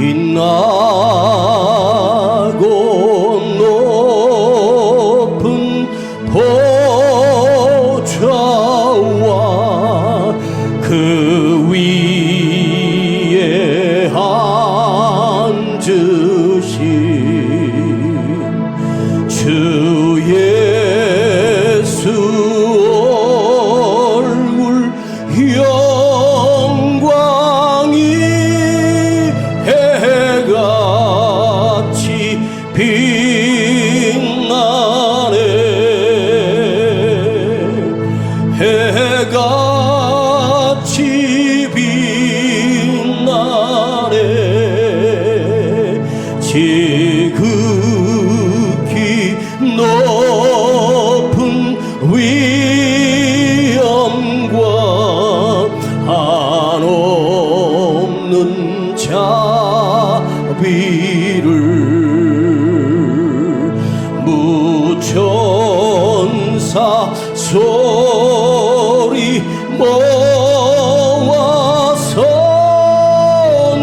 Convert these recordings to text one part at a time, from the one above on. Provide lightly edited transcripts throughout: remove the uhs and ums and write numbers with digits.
빛나고 높은 보좌와 그 위에 앉으신 주 예수 얼굴 영광이 해같이 빛나네. 해같이 빛나네. 지극히 높은 위엄과 한없는 자비를 무천사 소리 모아서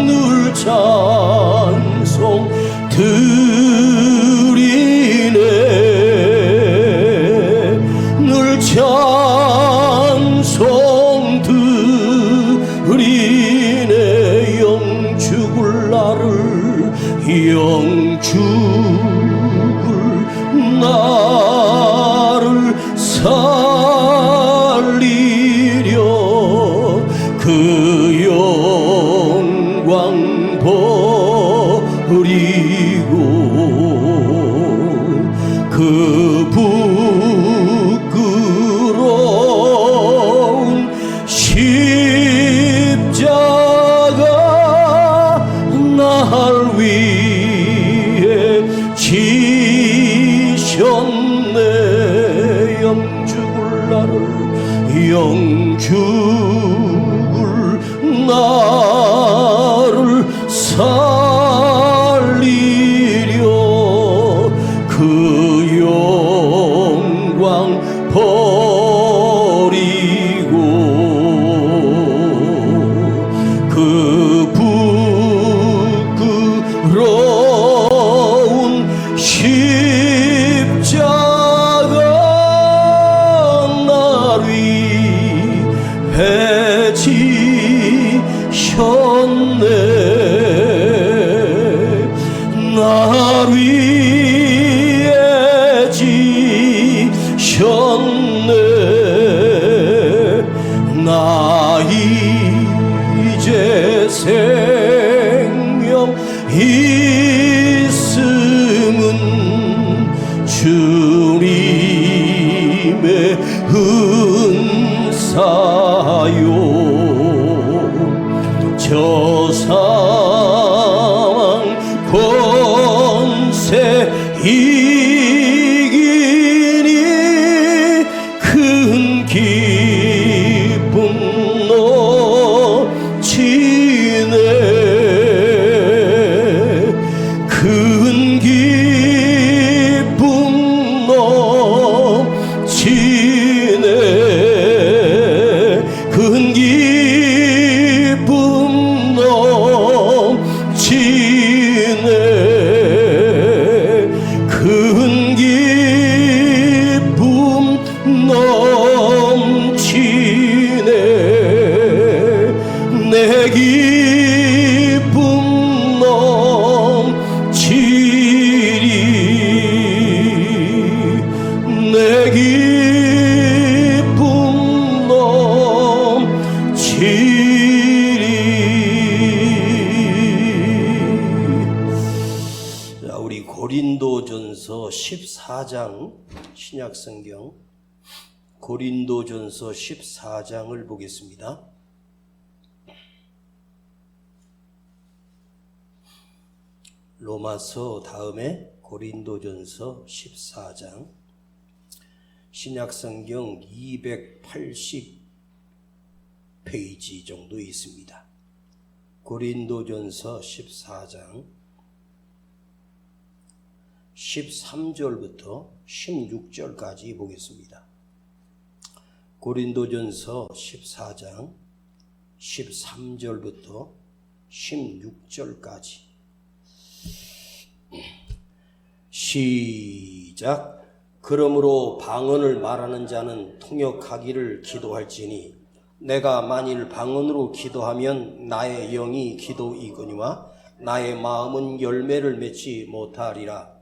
늘 찬송 드리네. 늘 찬송 드리네. 영죽을 나를 영죽을 나를 살리려 그 영광 버리고 그 부끄러운 십자가 날 위해 지셨네. 영죽을 나를 영죽을 나를 살리려 그 영광 버리고 그 부끄러운 십자가 날 위해 지셨네. 날 위해 지셨네. 나 이제 생명 있음은 주님의 은사요. 저 상황 권세 이기니 큰 기쁨 넘치네. 큰 기쁨 넘치네. 큰 기쁨 넘치네. 큰 기쁨 넘치네. 내 기쁨 넘치리. 내 기쁨 넘치리. 자, 우리 고린도전서 14장 신약성경 고린도전서 14장을 보겠습니다. 로마서 다음에 고린도전서 14장, 신약성경 280페이지 정도 있습니다. 고린도전서 14장 13절부터 16절까지 보겠습니다. 고린도전서 14장 13절부터 16절까지 시작. 그러므로 방언을 말하는 자는 통역하기를 기도할지니 내가 만일 방언으로 기도하면 나의 영이 기도이거니와 나의 마음은 열매를 맺지 못하리라.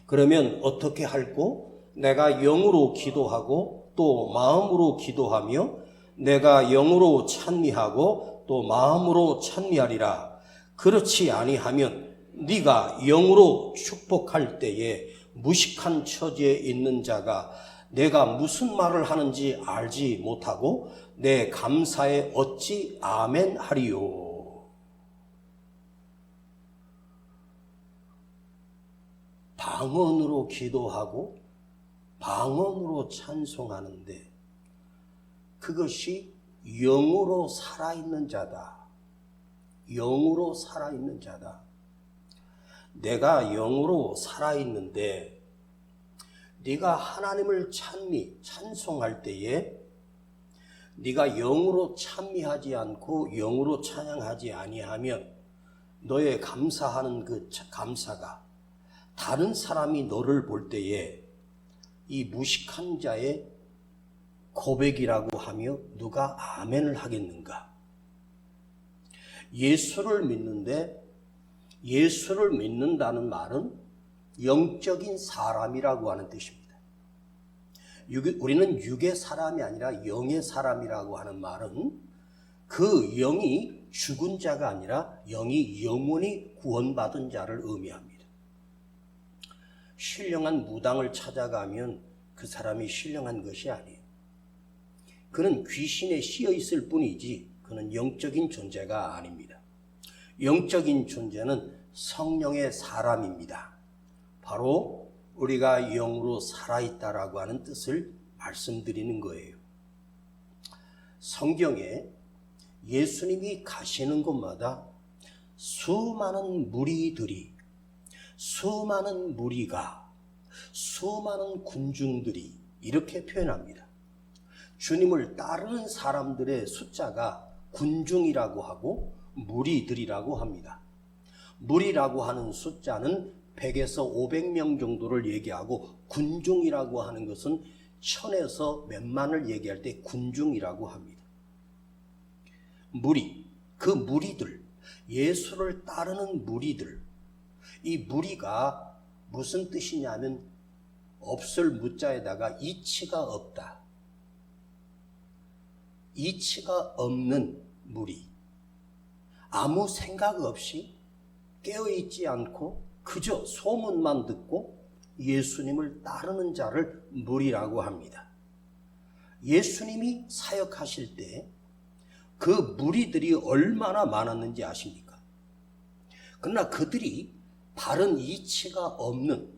그러면 어떻게 할꼬? 내가 영으로 기도하고 또 마음으로 기도하며 내가 영으로 찬미하고 또 마음으로 찬미하리라. 그렇지 아니하면 네가 영으로 축복할 때에 무식한 처지에 있는 자가 내가 무슨 말을 하는지 알지 못하고 내 감사에 어찌 아멘 하리요. 방언으로 기도하고 방언으로 찬송하는데 그것이 영으로 살아있는 자다. 영으로 살아있는 자다. 내가 영으로 살아있는데 네가 하나님을 찬송할 때에 네가 영으로 찬미하지 않고 영으로 찬양하지 아니하면 너의 감사하는 그 감사가 다른 사람이 너를 볼 때에 이 무식한 자의 고백이라고 하며 누가 아멘을 하겠는가? 예수를 믿는데 예수를 믿는다는 말은 영적인 사람이라고 하는 뜻입니다. 우리는 육의 사람이 아니라 영의 사람이라고 하는 말은 그 영이 죽은 자가 아니라 영이 영원히 구원받은 자를 의미합니다. 신령한 무당을 찾아가면 그 사람이 신령한 것이 아니에요. 그는 귀신에 씌어 있을 뿐이지 그는 영적인 존재가 아닙니다. 영적인 존재는 성령의 사람입니다. 바로 우리가 영으로 살아있다라고 하는 뜻을 말씀드리는 거예요. 성경에 예수님이 가시는 곳마다 수많은 무리들이, 수많은 무리가, 수많은 군중들이 이렇게 표현합니다. 주님을 따르는 사람들의 숫자가 군중이라고 하고 무리들이라고 합니다. 무리라고 하는 숫자는 100에서 500명 정도를 얘기하고 군중이라고 하는 것은 1000에서 몇만을 얘기할 때 군중이라고 합니다. 무리, 그 무리들, 예수를 따르는 무리들, 이 무리가 무슨 뜻이냐면 없을 무자에다가 이치가 없다. 이치가 없는 무리, 아무 생각 없이 깨어있지 않고 그저 소문만 듣고 예수님을 따르는 자를 무리라고 합니다. 예수님이 사역하실 때 그 무리들이 얼마나 많았는지 아십니까? 그러나 그들이 바른 이치가 없는,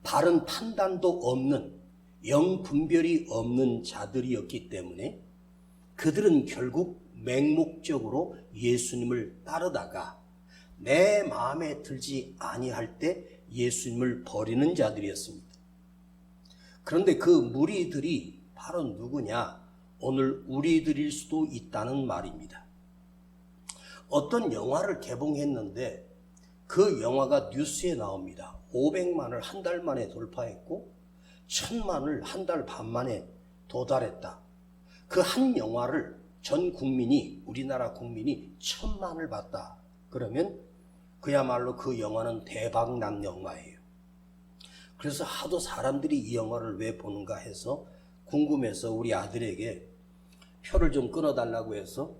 바른 판단도 없는, 영 분별이 없는 자들이었기 때문에 그들은 결국 맹목적으로 예수님을 따르다가 내 마음에 들지 아니할 때 예수님을 버리는 자들이었습니다. 그런데 그 무리들이 바로 누구냐? 오늘 우리들일 수도 있다는 말입니다. 어떤 영화를 개봉했는데 그 영화가 뉴스에 나옵니다. 500만을 한 달 만에 돌파했고 1000만을 한 달 반 만에 도달했다. 그 한 영화를 전 국민이, 우리나라 국민이 1000만을 봤다. 그러면 그야말로 그 영화는 대박난 영화예요. 그래서 하도 사람들이 이 영화를 왜 보는가 해서 궁금해서 우리 아들에게 표를 좀 끊어달라고 해서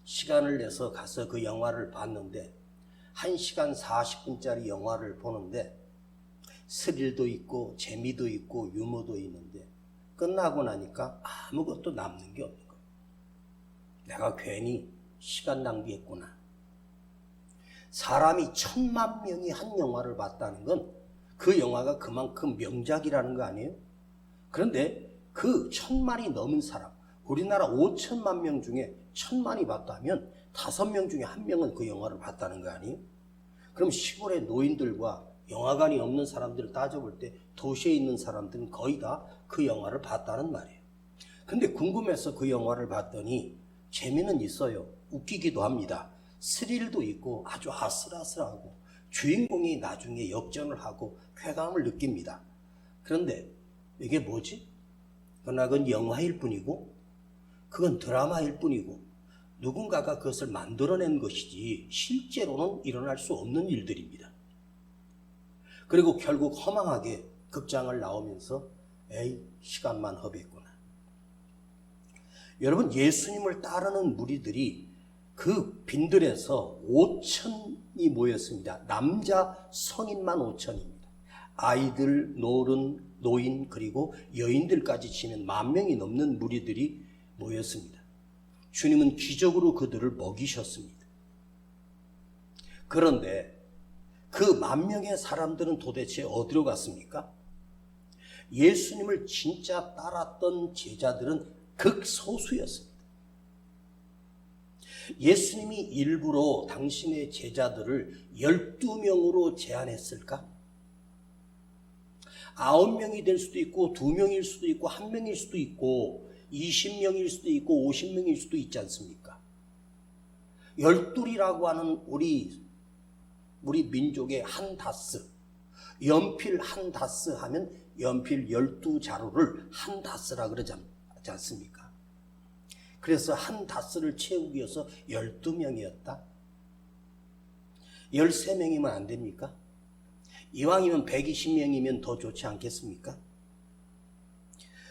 시간을 내서 가서 그 영화를 봤는데 1시간 40분짜리 영화를 보는데 스릴도 있고 재미도 있고 유머도 있는데 끝나고 나니까 아무것도 남는 게 없는 거예요. 내가 괜히 시간 낭비했구나. 사람이 1000만 명이 한 영화를 봤다는 건 그 영화가 그만큼 명작이라는 거 아니에요? 그런데 그 1000만이 넘은 사람, 우리나라 5천만 명 중에 1000만이 봤다면 5명 중에 1명은 그 영화를 봤다는 거 아니에요? 그럼 시골의 노인들과 영화관이 없는 사람들을 따져볼 때 도시에 있는 사람들은 거의 다 그 영화를 봤다는 말이에요. 근데 궁금해서 그 영화를 봤더니 재미는 있어요. 웃기기도 합니다. 스릴도 있고 아주 아슬아슬하고 주인공이 나중에 역전을 하고 쾌감을 느낍니다. 그런데 이게 뭐지? 그러나 그건 영화일 뿐이고 그건 드라마일 뿐이고 누군가가 그것을 만들어낸 것이지 실제로는 일어날 수 없는 일들입니다. 그리고 결국 허망하게 극장을 나오면서 에이, 시간만 허비했구나. 여러분, 예수님을 따르는 무리들이 그 빈들에서 5천이 모였습니다. 남자 성인만 5천입니다. 아이들, 노인 그리고 여인들까지 치면 10,000명이 넘는 무리들이 모였습니다. 주님은 기적으로 그들을 먹이셨습니다. 그런데 그 10,000명의 사람들은 도대체 어디로 갔습니까? 예수님을 진짜 따랐던 제자들은 극소수였습니다. 예수님이 일부러 당신의 제자들을 12명으로 제한했을까? 9명이 될 수도 있고 2명일 수도 있고 1명일 수도 있고 20명일 수도 있고 50명일 수도 있지 않습니까? 열둘이라고 하는 우리 민족의 한 다스, 연필 한 다스 하면 연필 12자루를 한 다스라 그러지 않습니까? 그래서 한 다스를 채우기 위해서 12명이었다. 13명이면 안 됩니까? 이왕이면 120명이면 더 좋지 않겠습니까?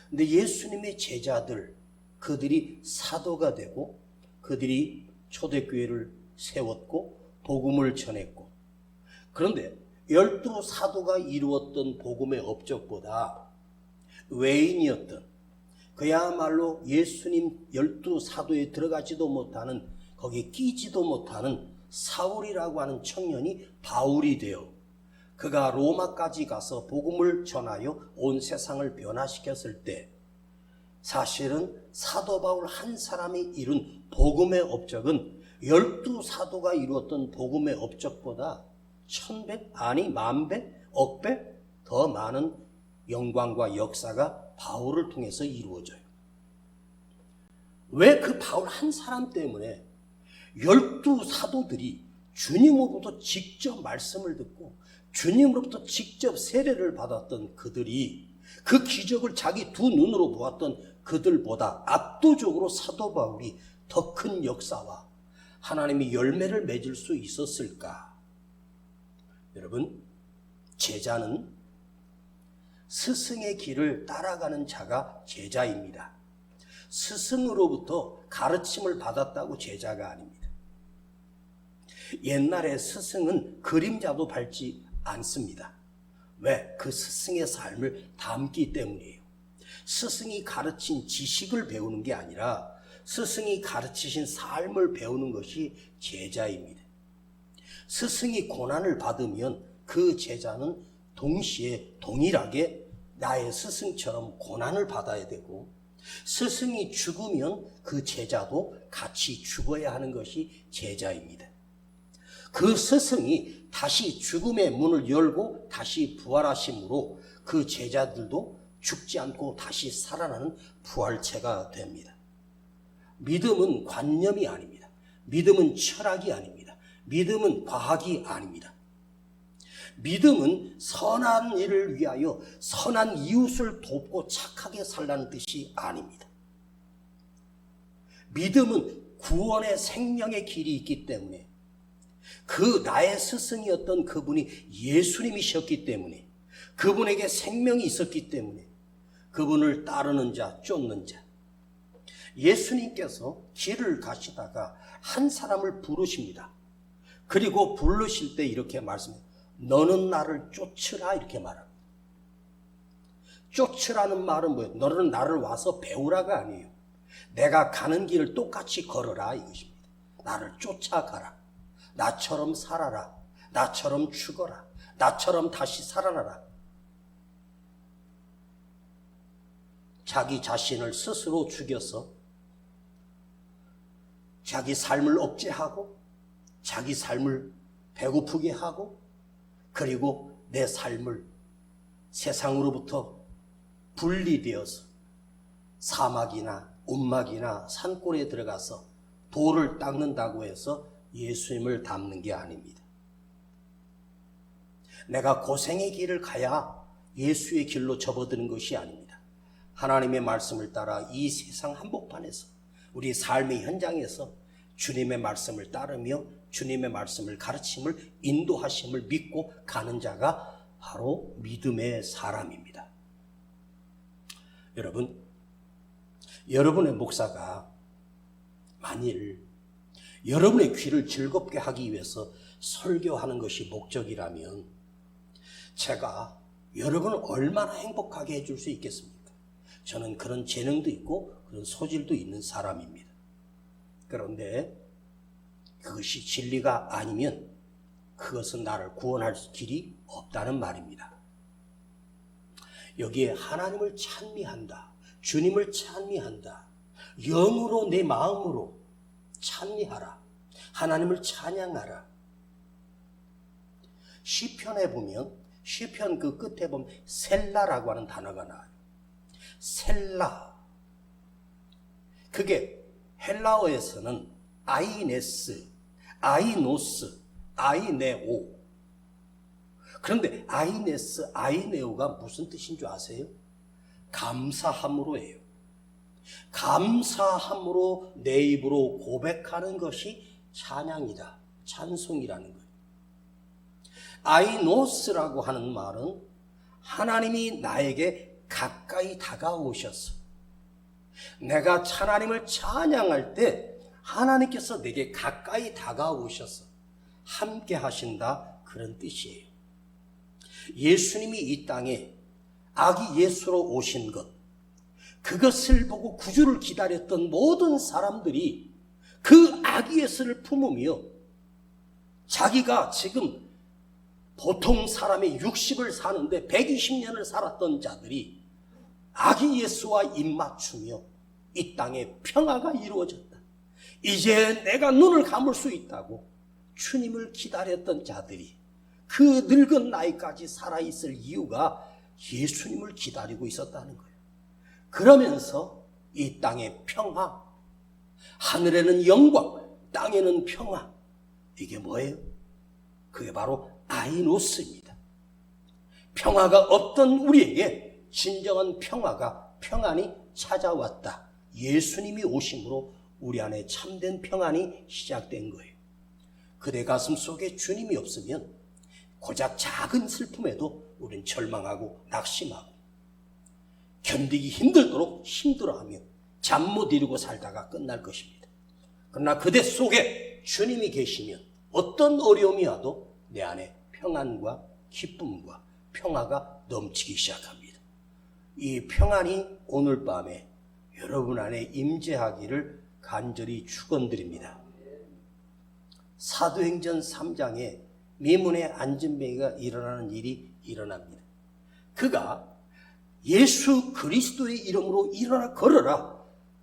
근데 예수님의 제자들, 그들이 사도가 되고 그들이 초대교회를 세웠고 복음을 전했고, 그런데 12사도가 이루었던 복음의 업적보다 외인이었던, 그야말로 예수님 12사도에 들어가지도 못하는, 거기에 끼지도 못하는 사울이라고 하는 청년이 바울이 되어 그가 로마까지 가서 복음을 전하여 온 세상을 변화시켰을 때 사실은 사도 바울 한 사람이 이룬 복음의 업적은 12사도가 이루었던 복음의 업적보다 1000배, 아니 10,000배, 억배 더 많은 영광과 역사가 바울을 통해서 이루어져요. 왜 그 바울 한 사람 때문에 12사도들이 주님으로부터 직접 말씀을 듣고 주님으로부터 직접 세례를 받았던 그들이, 그 기적을 자기 두 눈으로 보았던 그들보다 압도적으로 사도 바울이 더 큰 역사와 하나님이 열매를 맺을 수 있었을까? 여러분, 제자는 스승의 길을 따라가는 자가 제자입니다. 스승으로부터 가르침을 받았다고 제자가 아닙니다. 옛날에 스승은 그림자도 밟지 않습니다. 왜? 그 스승의 삶을 담기 때문이에요. 스승이 가르친 지식을 배우는 게 아니라 스승이 가르치신 삶을 배우는 것이 제자입니다. 스승이 고난을 받으면 그 제자는 동시에 동일하게 나의 스승처럼 고난을 받아야 되고, 스승이 죽으면 그 제자도 같이 죽어야 하는 것이 제자입니다. 그 스승이 다시 죽음의 문을 열고 다시 부활하심으로 그 제자들도 죽지 않고 다시 살아나는 부활체가 됩니다. 믿음은 관념이 아닙니다. 믿음은 철학이 아닙니다. 믿음은 과학이 아닙니다. 믿음은 선한 일을 위하여 선한 이웃을 돕고 착하게 살라는 뜻이 아닙니다. 믿음은 구원의 생명의 길이 있기 때문에, 그 나의 스승이었던 그분이 예수님이셨기 때문에, 그분에게 생명이 있었기 때문에 그분을 따르는 자, 쫓는 자. 예수님께서 길을 가시다가 한 사람을 부르십니다. 그리고 부르실 때 이렇게 말씀해요. 너는 나를 쫓으라, 이렇게 말합니다. 쫓으라는 말은 뭐예요? 너는 나를 와서 배우라가 아니에요. 내가 가는 길을 똑같이 걸어라, 이것입니다. 나를 쫓아가라. 나처럼 살아라. 나처럼 죽어라. 나처럼 다시 살아나라. 자기 자신을 스스로 죽여서 자기 삶을 억제하고 자기 삶을 배고프게 하고, 그리고 내 삶을 세상으로부터 분리되어서 사막이나 움막이나 산골에 들어가서 돌을 닦는다고 해서 예수님을 닮는 게 아닙니다. 내가 고생의 길을 가야 예수의 길로 접어드는 것이 아닙니다. 하나님의 말씀을 따라 이 세상 한복판에서 우리 삶의 현장에서 주님의 말씀을 따르며 주님의 말씀을 가르침을 인도하심을 믿고 가는 자가 바로 믿음의 사람입니다. 여러분, 여러분의 목사가 만일 여러분의 귀를 즐겁게 하기 위해서 설교하는 것이 목적이라면 제가 여러분을 얼마나 행복하게 해줄 수 있겠습니까? 저는 그런 재능도 있고 그런 소질도 있는 사람입니다. 그런데 그것이 진리가 아니면 그것은 나를 구원할 길이 없다는 말입니다. 여기에 하나님을 찬미한다, 주님을 찬미한다, 영으로 내 마음으로 찬미하라, 하나님을 찬양하라. 시편에 보면 시편 그 끝에 보면 셀라라고 하는 단어가 나와요. 셀라. 그게 헬라어에서는 아이네스, 아이노스, 아이네오. 그런데 아이네스, 아이네오가 무슨 뜻인 줄 아세요? 감사함으로예요. 감사함으로 내 입으로 고백하는 것이 찬양이다, 찬송이라는 거예요. 아이노스라고 하는 말은 하나님이 나에게 가까이 다가오셔서 내가 하나님을 찬양할 때 하나님께서 내게 가까이 다가오셔서 함께 하신다, 그런 뜻이에요. 예수님이 이 땅에 아기 예수로 오신 것, 그것을 보고 구주를 기다렸던 모든 사람들이 그 아기 예수를 품으며 자기가 지금 보통 사람의 60을 사는데 120년을 살았던 자들이 아기 예수와 입맞추며 이 땅에 평화가 이루어졌다, 이제 내가 눈을 감을 수 있다고 주님을 기다렸던 자들이 그 늙은 나이까지 살아있을 이유가 예수님을 기다리고 있었다는 거예요. 그러면서 이 땅에 평화, 하늘에는 영광, 땅에는 평화, 이게 뭐예요? 그게 바로 아이노스입니다. 평화가 없던 우리에게 진정한 평화가, 평안이 찾아왔다. 예수님이 오심으로 우리 안에 참된 평안이 시작된 거예요. 그대 가슴 속에 주님이 없으면 고작 작은 슬픔에도 우린 절망하고 낙심하고 견디기 힘들도록 힘들어하며 잠 못 이루고 살다가 끝날 것입니다. 그러나 그대 속에 주님이 계시면 어떤 어려움이 와도 내 안에 평안과 기쁨과 평화가 넘치기 시작합니다. 이 평안이 오늘 밤에 여러분 안에 임재하기를 간절히 축원드립니다. 사도행전 3장에 미문의 안진뱅이가 일어나는 일이 일어납니다. 그가 예수 그리스도의 이름으로 일어나 걸어라,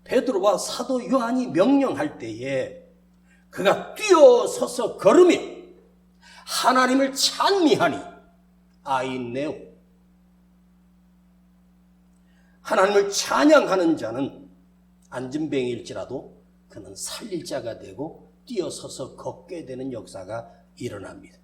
베드로와 사도 요한이 명령할 때에 그가 뛰어서서 걸으며 하나님을 찬미하니 아이네오. 하나님을 찬양하는 자는 안진뱅이일지라도 그는 살릴 자가 되고 뛰어서서 걷게 되는 역사가 일어납니다.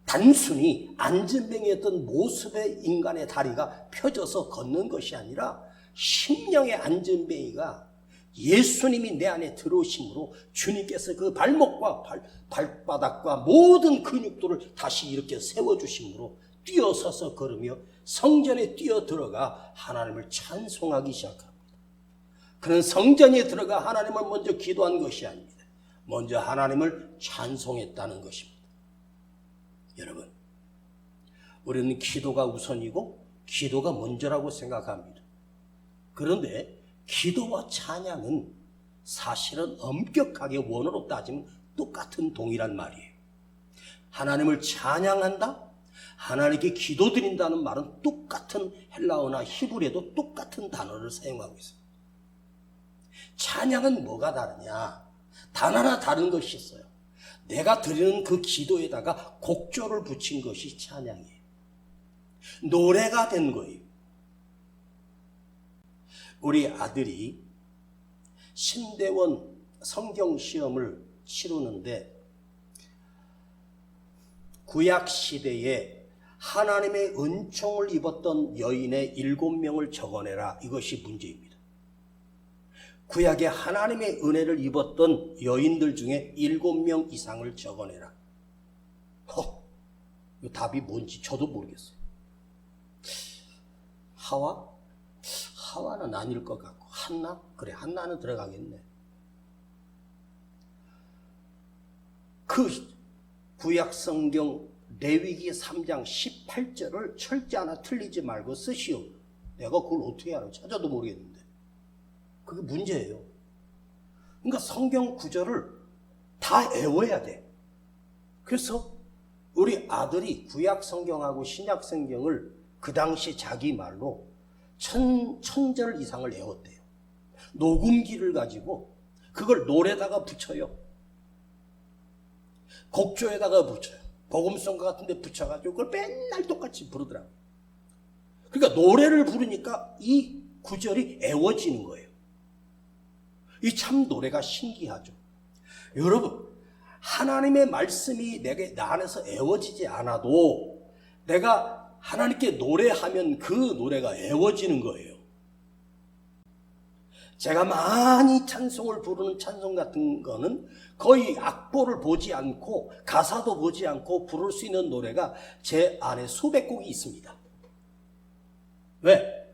단순히 안진뱅이였던 모습의 인간의 다리가 펴져서 걷는 것이 아니라 심령의 안진뱅이가 예수님이 내 안에 들어오심으로 주님께서 그 발목과 발바닥과 모든 근육들을 다시 이렇게 세워주심으로 뛰어서서 걸으며 성전에 뛰어들어가 하나님을 찬송하기 시작합니다. 그는 성전에 들어가 하나님을 먼저 기도한 것이 아닙니다. 먼저 하나님을 찬송했다는 것입니다. 여러분, 우리는 기도가 우선이고 기도가 먼저라고 생각합니다. 그런데 기도와 찬양은 사실은 엄격하게 원어로 따지면 똑같은 동일한 말이에요. 하나님을 찬양한다, 하나님께 기도드린다는 말은 똑같은 헬라어나 히브리어도 똑같은 단어를 사용하고 있어요. 찬양은 뭐가 다르냐? 단 하나 다른 것이 있어요. 내가 드리는 그 기도에다가 곡조를 붙인 것이 찬양이에요. 노래가 된 거예요. 우리 아들이 신대원 성경시험을 치르는데 구약시대에 하나님의 은총을 입었던 여인의 7명을 적어내라. 이것이 문제입니다. 구약에 하나님의 은혜를 입었던 여인들 중에 7명 이상을 적어내라. 이 답이 뭔지 저도 모르겠어요. 하와는 아닐 것 같고, 한나? 그래, 한나는 들어가겠네. 그 구약 성경 레위기 3장 18절을 철자 하나 틀리지 말고 쓰시오. 내가 그걸 어떻게 알아? 찾아도 모르겠는데. 그게 문제예요. 그러니까 성경 구절을 다 외워야 돼. 그래서 우리 아들이 구약 성경하고 신약 성경을 그 당시 자기 말로 1000절 이상을 외웠대요. 녹음기를 가지고 그걸 노래다가 붙여요. 곡조에다가 붙여요. 복음성가 같은 데 붙여가지고 그걸 맨날 똑같이 부르더라고요. 그러니까 노래를 부르니까 이 구절이 애워지는 거예요. 이 참 노래가 신기하죠. 여러분, 하나님의 말씀이 나 안에서 애워지지 않아도 내가 하나님께 노래하면 그 노래가 애워지는 거예요. 제가 많이 찬송을 부르는 찬송 같은 거는 거의 악보를 보지 않고 가사도 보지 않고 부를 수 있는 노래가 제 안에 수백 곡이 있습니다. 왜?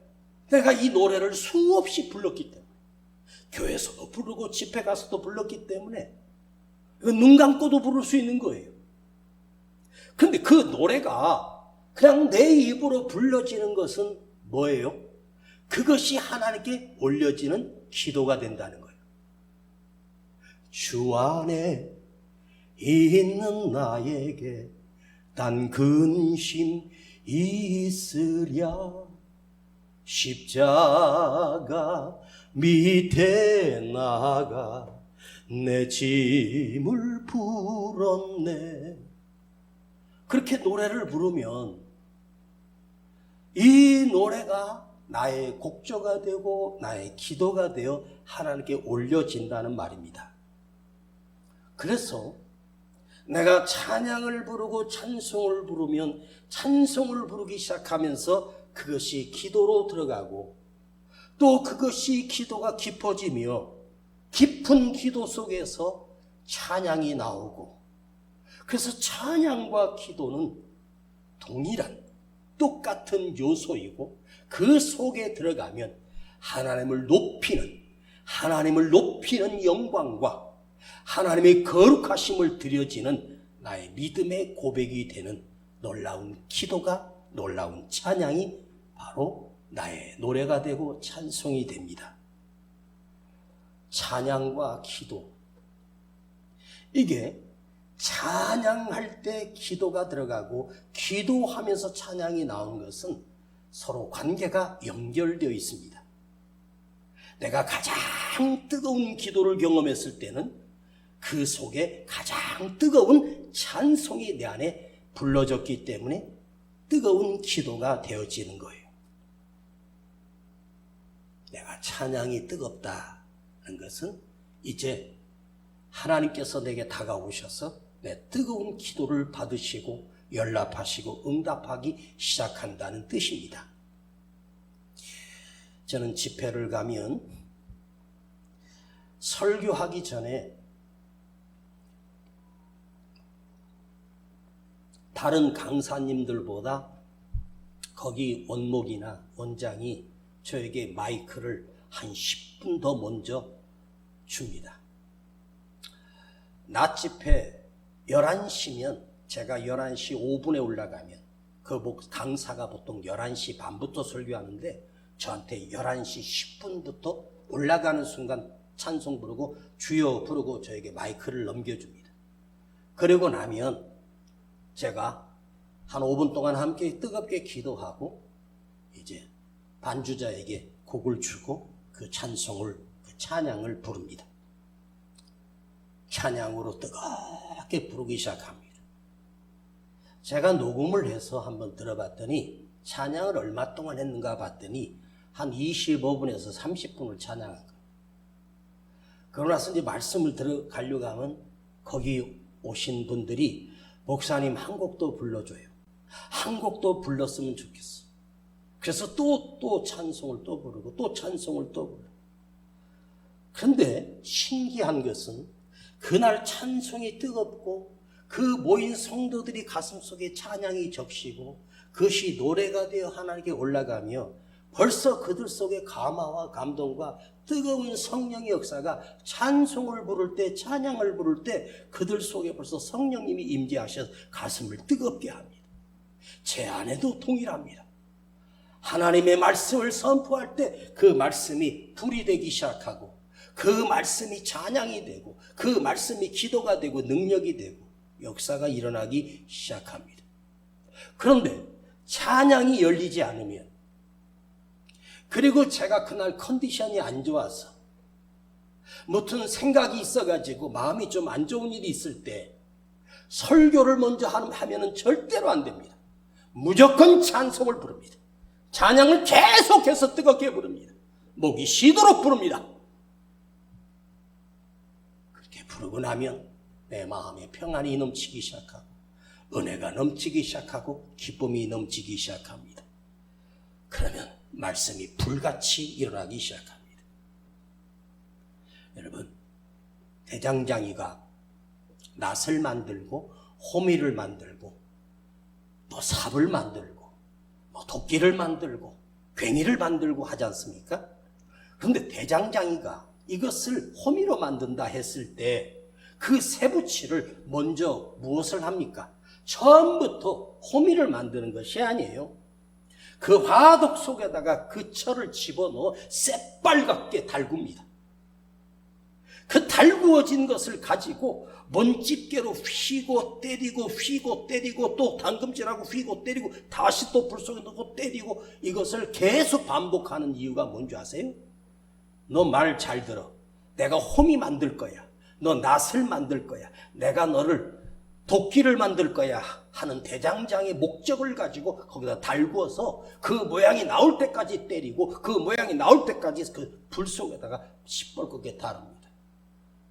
내가 이 노래를 수없이 불렀기 때문에, 교회에서도 부르고 집회 가서도 불렀기 때문에 눈 감고도 부를 수 있는 거예요. 그런데 그 노래가 그냥 내 입으로 불러지는 것은 뭐예요? 그것이 하나님께 올려지는 기도가 된다는 거예요. 주 안에 있는 나에게 단 근심 있으랴, 십자가 밑에 나가 내 짐을 풀었네. 그렇게 노래를 부르면 이 노래가 나의 곡조가 되고 나의 기도가 되어 하나님께 올려진다는 말입니다. 그래서 내가 찬양을 부르고 찬송을 부르면 찬송을 부르기 시작하면서 그것이 기도로 들어가고, 또 그것이 기도가 깊어지며 깊은 기도 속에서 찬양이 나오고, 그래서 찬양과 기도는 동일한 똑같은 요소이고, 그 속에 들어가면 하나님을 높이는 영광과 하나님의 거룩하심을 드려지는 나의 믿음의 고백이 되는 놀라운 기도가, 놀라운 찬양이 바로 나의 노래가 되고 찬송이 됩니다. 찬양과 기도, 이게 찬양할 때 기도가 들어가고 기도하면서 찬양이 나오는 것은 서로 관계가 연결되어 있습니다. 내가 가장 뜨거운 기도를 경험했을 때는 그 속에 가장 뜨거운 찬송이 내 안에 불러졌기 때문에 뜨거운 기도가 되어지는 거예요. 내가 찬양이 뜨겁다는 것은 이제 하나님께서 내게 다가오셔서 내 뜨거운 기도를 받으시고 연락하시고 응답하기 시작한다는 뜻입니다. 저는 집회를 가면 설교하기 전에 다른 강사님들보다 거기 원목이나 원장이 저에게 마이크를 한 10분 더 먼저 줍니다. 낮 집회 11시면 제가 11시 5분에 올라가면 그 강사가 보통 11시 반부터 설교하는데 저한테 11시 10분부터 올라가는 순간 찬송 부르고 주여 부르고 저에게 마이크를 넘겨줍니다. 그러고 나면 제가 한 5분 동안 함께 뜨겁게 기도하고 이제 반주자에게 곡을 주고 그 찬양을 부릅니다. 찬양으로 뜨겁게 부르기 시작합니다. 제가 녹음을 해서 한번 들어봤더니 찬양을 얼마 동안 했는가 봤더니 한 25분에서 30분을 찬양한 거예요. 그러고 나서 이제 말씀을 들어가려고 하면 거기 오신 분들이 목사님 한 곡도 불러줘요. 한 곡도 불렀으면 좋겠어. 그래서 또 찬송을 또 부르고 또 찬송을 또 부르고. 그런데 신기한 것은 그날 찬송이 뜨겁고 그 모인 성도들이 가슴속에 찬양이 적시고 그것이 노래가 되어 하나님께 올라가며 벌써 그들 속에 감화와 감동과 뜨거운 성령의 역사가 찬송을 부를 때, 찬양을 부를 때 그들 속에 벌써 성령님이 임재하셔서 가슴을 뜨겁게 합니다. 제 안에도 동일합니다. 하나님의 말씀을 선포할 때 그 말씀이 불이 되기 시작하고 그 말씀이 찬양이 되고 그 말씀이 기도가 되고 능력이 되고 역사가 일어나기 시작합니다. 그런데 찬양이 열리지 않으면, 그리고 제가 그날 컨디션이 안 좋아서 무슨 생각이 있어가지고 마음이 좀 안 좋은 일이 있을 때 설교를 먼저 하면은 절대로 안 됩니다. 무조건 찬송을 부릅니다. 찬양을 계속해서 뜨겁게 부릅니다. 목이 쉬도록 부릅니다. 그렇게 부르고 나면 내 마음에 평안이 넘치기 시작하고 은혜가 넘치기 시작하고 기쁨이 넘치기 시작합니다. 그러면 말씀이 불같이 일어나기 시작합니다. 여러분, 대장장이가 낫을 만들고 호미를 만들고 또 삽을 만들고 도끼를 만들고 괭이를 만들고 하지 않습니까? 그런데 대장장이가 이것을 호미로 만든다 했을 때 그 쇠붙이를 먼저 무엇을 합니까? 처음부터 호미를 만드는 것이 아니에요. 그 화덕 속에다가 그 철을 집어넣어 새빨갛게 달굽니다. 그 달구어진 것을 가지고 먼집게로 휘고 때리고 또 당금질하고 휘고 때리고 다시 또 불 속에 넣고 때리고 이것을 계속 반복하는 이유가 뭔지 아세요? 너 말 잘 들어. 내가 호미 만들 거야. 너 낫을 만들 거야. 내가 너를 도끼를 만들 거야 하는 대장장의 목적을 가지고 거기다 달구어서 그 모양이 나올 때까지 때리고 그 모양이 나올 때까지 그 불 속에다가 시뻘겋게 다릅니다.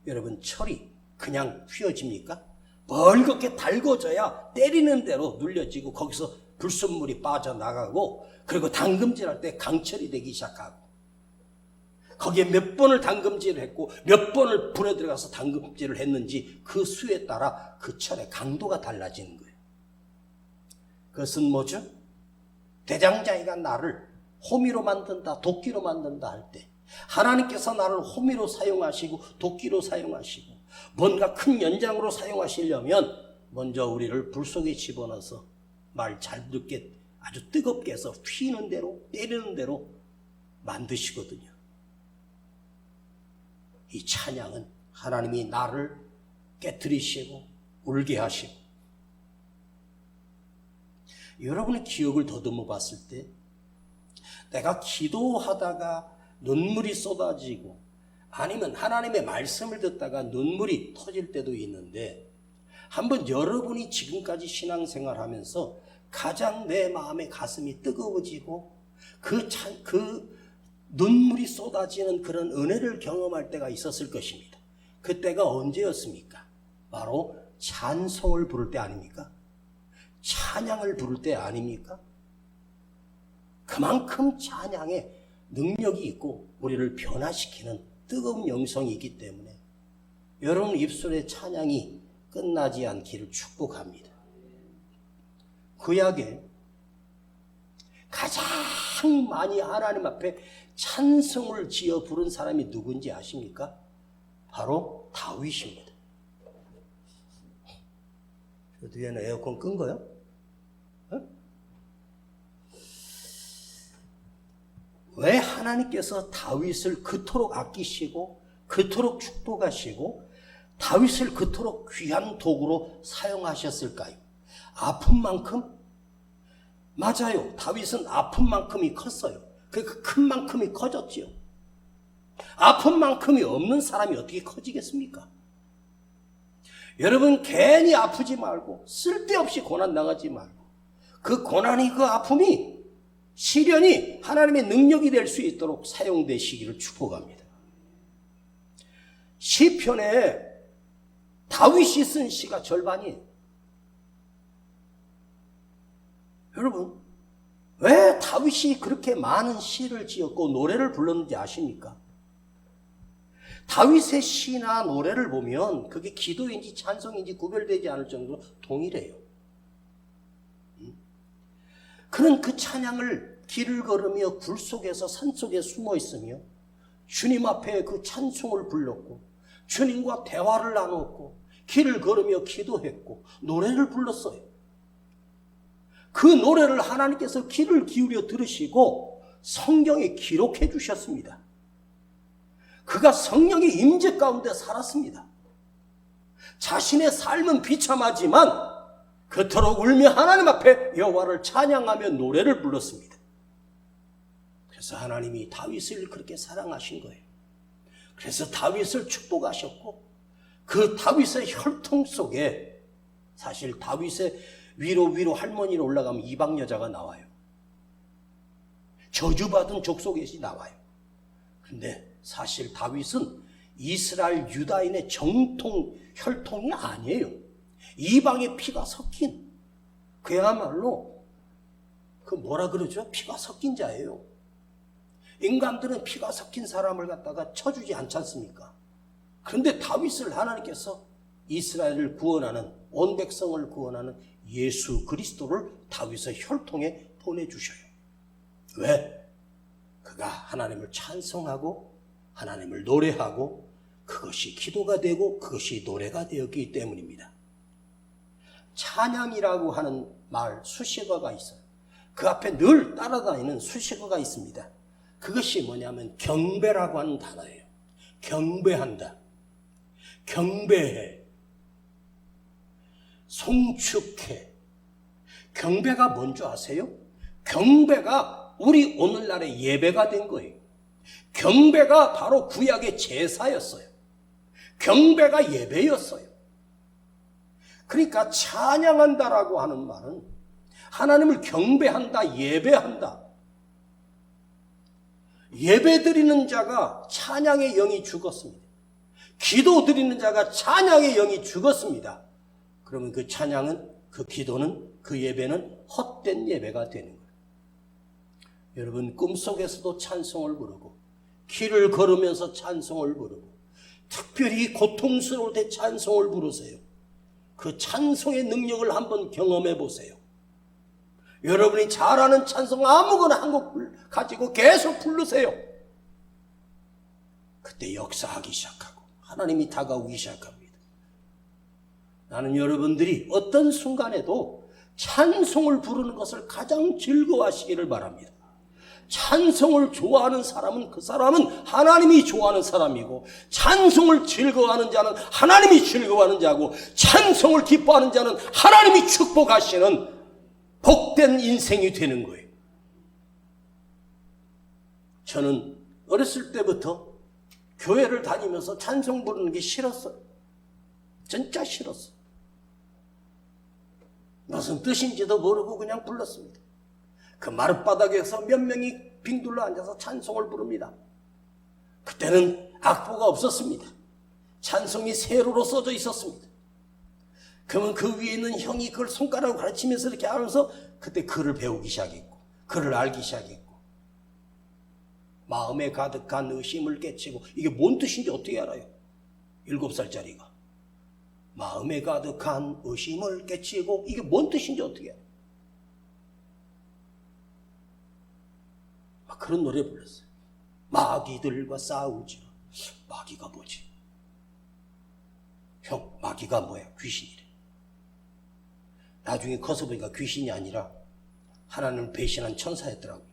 여러분, 철이 그냥 휘어집니까? 벌겋게 달궈져야 때리는 대로 눌려지고 거기서 불순물이 빠져나가고 그리고 당금질할 때 강철이 되기 시작하고 거기에 몇 번을 당금질을 했고 몇 번을 불에 들어가서 당금질을 했는지 그 수에 따라 그 철의 강도가 달라지는 거예요. 그것은 뭐죠? 대장장이가 나를 호미로 만든다, 도끼로 만든다 할 때 하나님께서 나를 호미로 사용하시고 도끼로 사용하시고 뭔가 큰 연장으로 사용하시려면 먼저 우리를 불 속에 집어넣어서 말 잘 듣게 아주 뜨겁게 해서 휘는 대로 때리는 대로 만드시거든요. 이 찬양은 하나님이 나를 깨트리시고 울게 하시고, 여러분의 기억을 더듬어 봤을 때 내가 기도하다가 눈물이 쏟아지고 아니면 하나님의 말씀을 듣다가 눈물이 터질 때도 있는데, 한번 여러분이 지금까지 신앙생활하면서 가장 내 마음의 가슴이 뜨거워지고 그 눈물이 쏟아지는 그런 은혜를 경험할 때가 있었을 것입니다. 그때가 언제였습니까? 바로 찬송을 부를 때 아닙니까? 찬양을 부를 때 아닙니까? 그만큼 찬양에 능력이 있고 우리를 변화시키는 뜨거운 영성이 있기 때문에 여러분 입술의 찬양이 끝나지 않기를 축복합니다. 구약에 가장 많이 하나님 앞에 찬송을 지어 부른 사람이 누군지 아십니까? 바로 다윗입니다. 저 뒤에는 에어컨 끈 거요? 어? 왜 하나님께서 다윗을 그토록 아끼시고 그토록 축복하시고 다윗을 그토록 귀한 도구로 사용하셨을까요? 아픈 만큼? 맞아요. 다윗은 아픈 만큼이 컸어요. 그 큰 만큼이 커졌지요. 아픈 만큼이 없는 사람이 어떻게 커지겠습니까? 여러분, 괜히 아프지 말고 쓸데없이 고난 당하지 말고 그 고난이, 그 아픔이 시련이 하나님의 능력이 될 수 있도록 사용되시기를 축복합니다. 시편에 다윗이 쓴 시가 절반이에요. 여러분, 왜 다윗이 그렇게 많은 시를 지었고 노래를 불렀는지 아십니까? 다윗의 시나 노래를 보면 그게 기도인지 찬송인지 구별되지 않을 정도로 동일해요. 그는 그 찬양을 길을 걸으며 굴 속에서 산 속에 숨어 있으며 주님 앞에 그 찬송을 불렀고 주님과 대화를 나눴고 길을 걸으며 기도했고 노래를 불렀어요. 그 노래를 하나님께서 귀를 기울여 들으시고 성경에 기록해 주셨습니다. 그가 성령의 임재 가운데 살았습니다. 자신의 삶은 비참하지만 그토록 울며 하나님 앞에 여호와를 찬양하며 노래를 불렀습니다. 그래서 하나님이 다윗을 그렇게 사랑하신 거예요. 그래서 다윗을 축복하셨고 그 다윗의 혈통 속에 사실 다윗의 위로 할머니로 올라가면 이방 여자가 나와요. 저주받은 족속에서 나와요. 그런데 사실 다윗은 이스라엘 유다인의 정통 혈통이 아니에요. 이방의 피가 섞인, 그야말로 그 뭐라 그러죠? 피가 섞인 자예요. 인간들은 피가 섞인 사람을 갖다가 쳐주지 않지 않습니까? 그런데 다윗을 하나님께서 이스라엘을 구원하는, 온 백성을 구원하는 예수 그리스도를 다윗의 혈통에 보내주셔요. 왜? 그가 하나님을 찬송하고 하나님을 노래하고 그것이 기도가 되고 그것이 노래가 되었기 때문입니다. 찬양이라고 하는 말, 수식어가 있어요. 그 앞에 늘 따라다니는 수식어가 있습니다. 그것이 뭐냐면 경배라고 하는 단어예요. 경배한다, 경배해, 송축해. 경배가 뭔지 아세요? 경배가 우리 오늘날의 예배가 된 거예요. 경배가 바로 구약의 제사였어요. 경배가 예배였어요. 그러니까 찬양한다라고 하는 말은 하나님을 경배한다, 예배한다. 예배 드리는 자가 찬양의 영이 죽었습니다. 기도 드리는 자가 찬양의 영이 죽었습니다. 그러면 그 찬양은, 그 기도는, 그 예배는 헛된 예배가 되는 거예요. 여러분, 꿈속에서도 찬송을 부르고 길을 걸으면서 찬송을 부르고 특별히 고통스러울 때 찬송을 부르세요. 그 찬송의 능력을 한번 경험해 보세요. 여러분이 잘하는 찬송 아무거나 한 곡 가지고 계속 부르세요. 그때 역사하기 시작하고 하나님이 다가오기 시작합니다. 나는 여러분들이 어떤 순간에도 찬송을 부르는 것을 가장 즐거워하시기를 바랍니다. 찬송을 좋아하는 사람은 그 사람은 하나님이 좋아하는 사람이고, 찬송을 즐거워하는 자는 하나님이 즐거워하는 자고, 찬송을 기뻐하는 자는 하나님이 축복하시는 복된 인생이 되는 거예요. 저는 어렸을 때부터 교회를 다니면서 찬송 부르는 게 싫었어요. 진짜 싫었어요. 무슨 뜻인지도 모르고 그냥 불렀습니다. 그 마룻바닥에서 몇 명이 빙둘러 앉아서 찬송을 부릅니다. 그때는 악보가 없었습니다. 찬송이 세로로 써져 있었습니다. 그러면 그 위에 있는 형이 그걸 손가락으로 가르치면서 이렇게 하면서 그때 글을 배우기 시작했고, 글을 알기 시작했고, 마음에 가득한 의심을 깨치고, 이게 뭔 뜻인지 어떻게 알아요? 7살짜리가. 마음에 가득한 의심을 깨치고, 이게 뭔 뜻인지 어떻게 알아요? 그런 노래 불렀어요. 마귀들과 싸우지. 마귀가 뭐지? 형, 마귀가 뭐야? 귀신이래. 나중에 커서 보니까 귀신이 아니라 하나님을 배신한 천사였더라고요.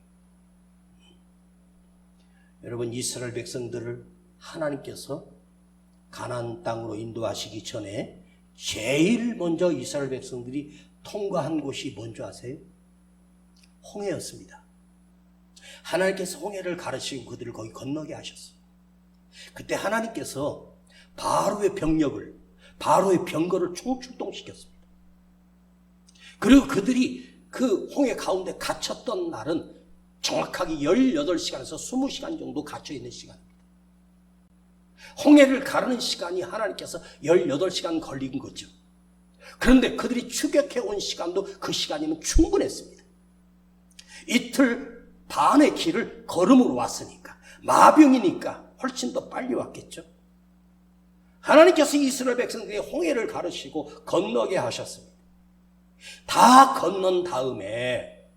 여러분, 이스라엘 백성들을 하나님께서 가나안 땅으로 인도하시기 전에 제일 먼저 이스라엘 백성들이 통과한 곳이 뭔지 아세요? 홍해였습니다. 하나님께서 홍해를 가르치고 그들을 거기 건너게 하셨어요. 그때 하나님께서 바로의 병력을, 바로의 병거를 총출동시켰습니다. 그리고 그들이 그 홍해 가운데 갇혔던 날은 정확하게 18시간에서 20시간 정도 갇혀있는 시간입니다. 홍해를 가르는 시간이 하나님께서 18시간 걸린 거죠. 그런데 그들이 추격해 온 시간도 그 시간이면 충분했습니다. 이틀 반의 길을 걸음으로 왔으니까, 마병이니까 훨씬 더 빨리 왔겠죠. 하나님께서 이스라엘 백성들이 홍해를 가르시고 건너게 하셨습니다. 다 건넌 다음에